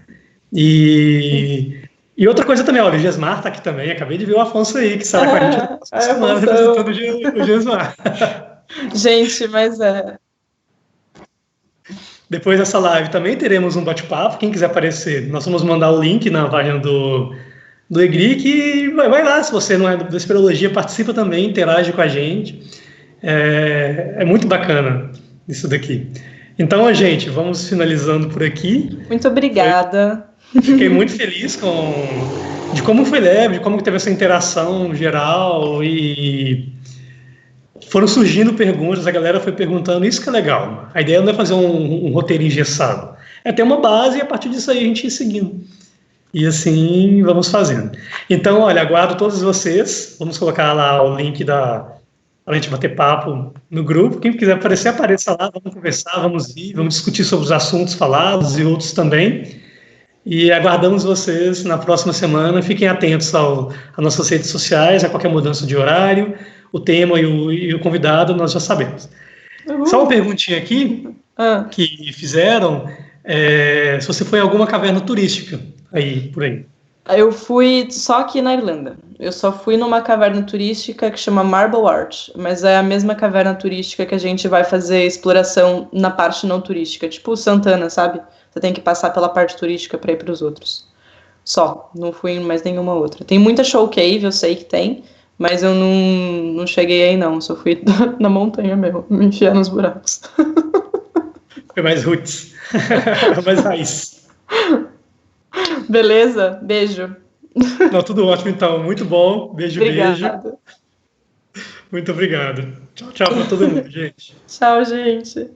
E outra coisa também, olha, o Gesmar está aqui também, acabei de ver o Afonso aí, que estará com a gente na próxima semana representando o Gesmar. Gente, mas Depois dessa live também teremos um bate-papo, quem quiser aparecer, nós vamos mandar o link na página do EGRIC e vai lá, se você não é da Espeleologia, participa também, interage com a gente. É muito bacana isso daqui. Então, gente, vamos finalizando por aqui. Muito obrigada. Fiquei muito feliz de como foi leve, de como teve essa interação geral e foram surgindo perguntas, a galera foi perguntando, isso que é legal. A ideia não é fazer um roteiro engessado, é ter uma base e a partir disso aí a gente ir seguindo. E assim vamos fazendo. Então, olha, aguardo todos vocês, vamos colocar lá o link para a gente bater papo no grupo. Quem quiser aparecer, apareça lá, vamos conversar, vamos discutir sobre os assuntos falados e outros também. E aguardamos vocês na próxima semana. Fiquem atentos às nossas redes sociais, a qualquer mudança de horário, o tema e o convidado, nós já sabemos. Só uma perguntinha aqui que fizeram, se você foi em alguma caverna turística por aí. Eu fui só aqui na Irlanda. Eu só fui numa caverna turística que chama Marble Arch, mas é a mesma caverna turística que a gente vai fazer exploração na parte não turística, tipo Santana, sabe? Você tem que passar pela parte turística para ir para os outros. Só, não fui em mais nenhuma outra. Tem muita show cave, eu sei que tem, mas eu não cheguei aí não, só fui na montanha mesmo, me enfiar nos buracos. Foi mais roots, mais raiz. Beleza? Beijo. Não, tudo ótimo então, muito bom. Beijo, Obrigada. Beijo. Muito obrigado. Tchau, tchau para todo mundo, gente. Tchau, gente.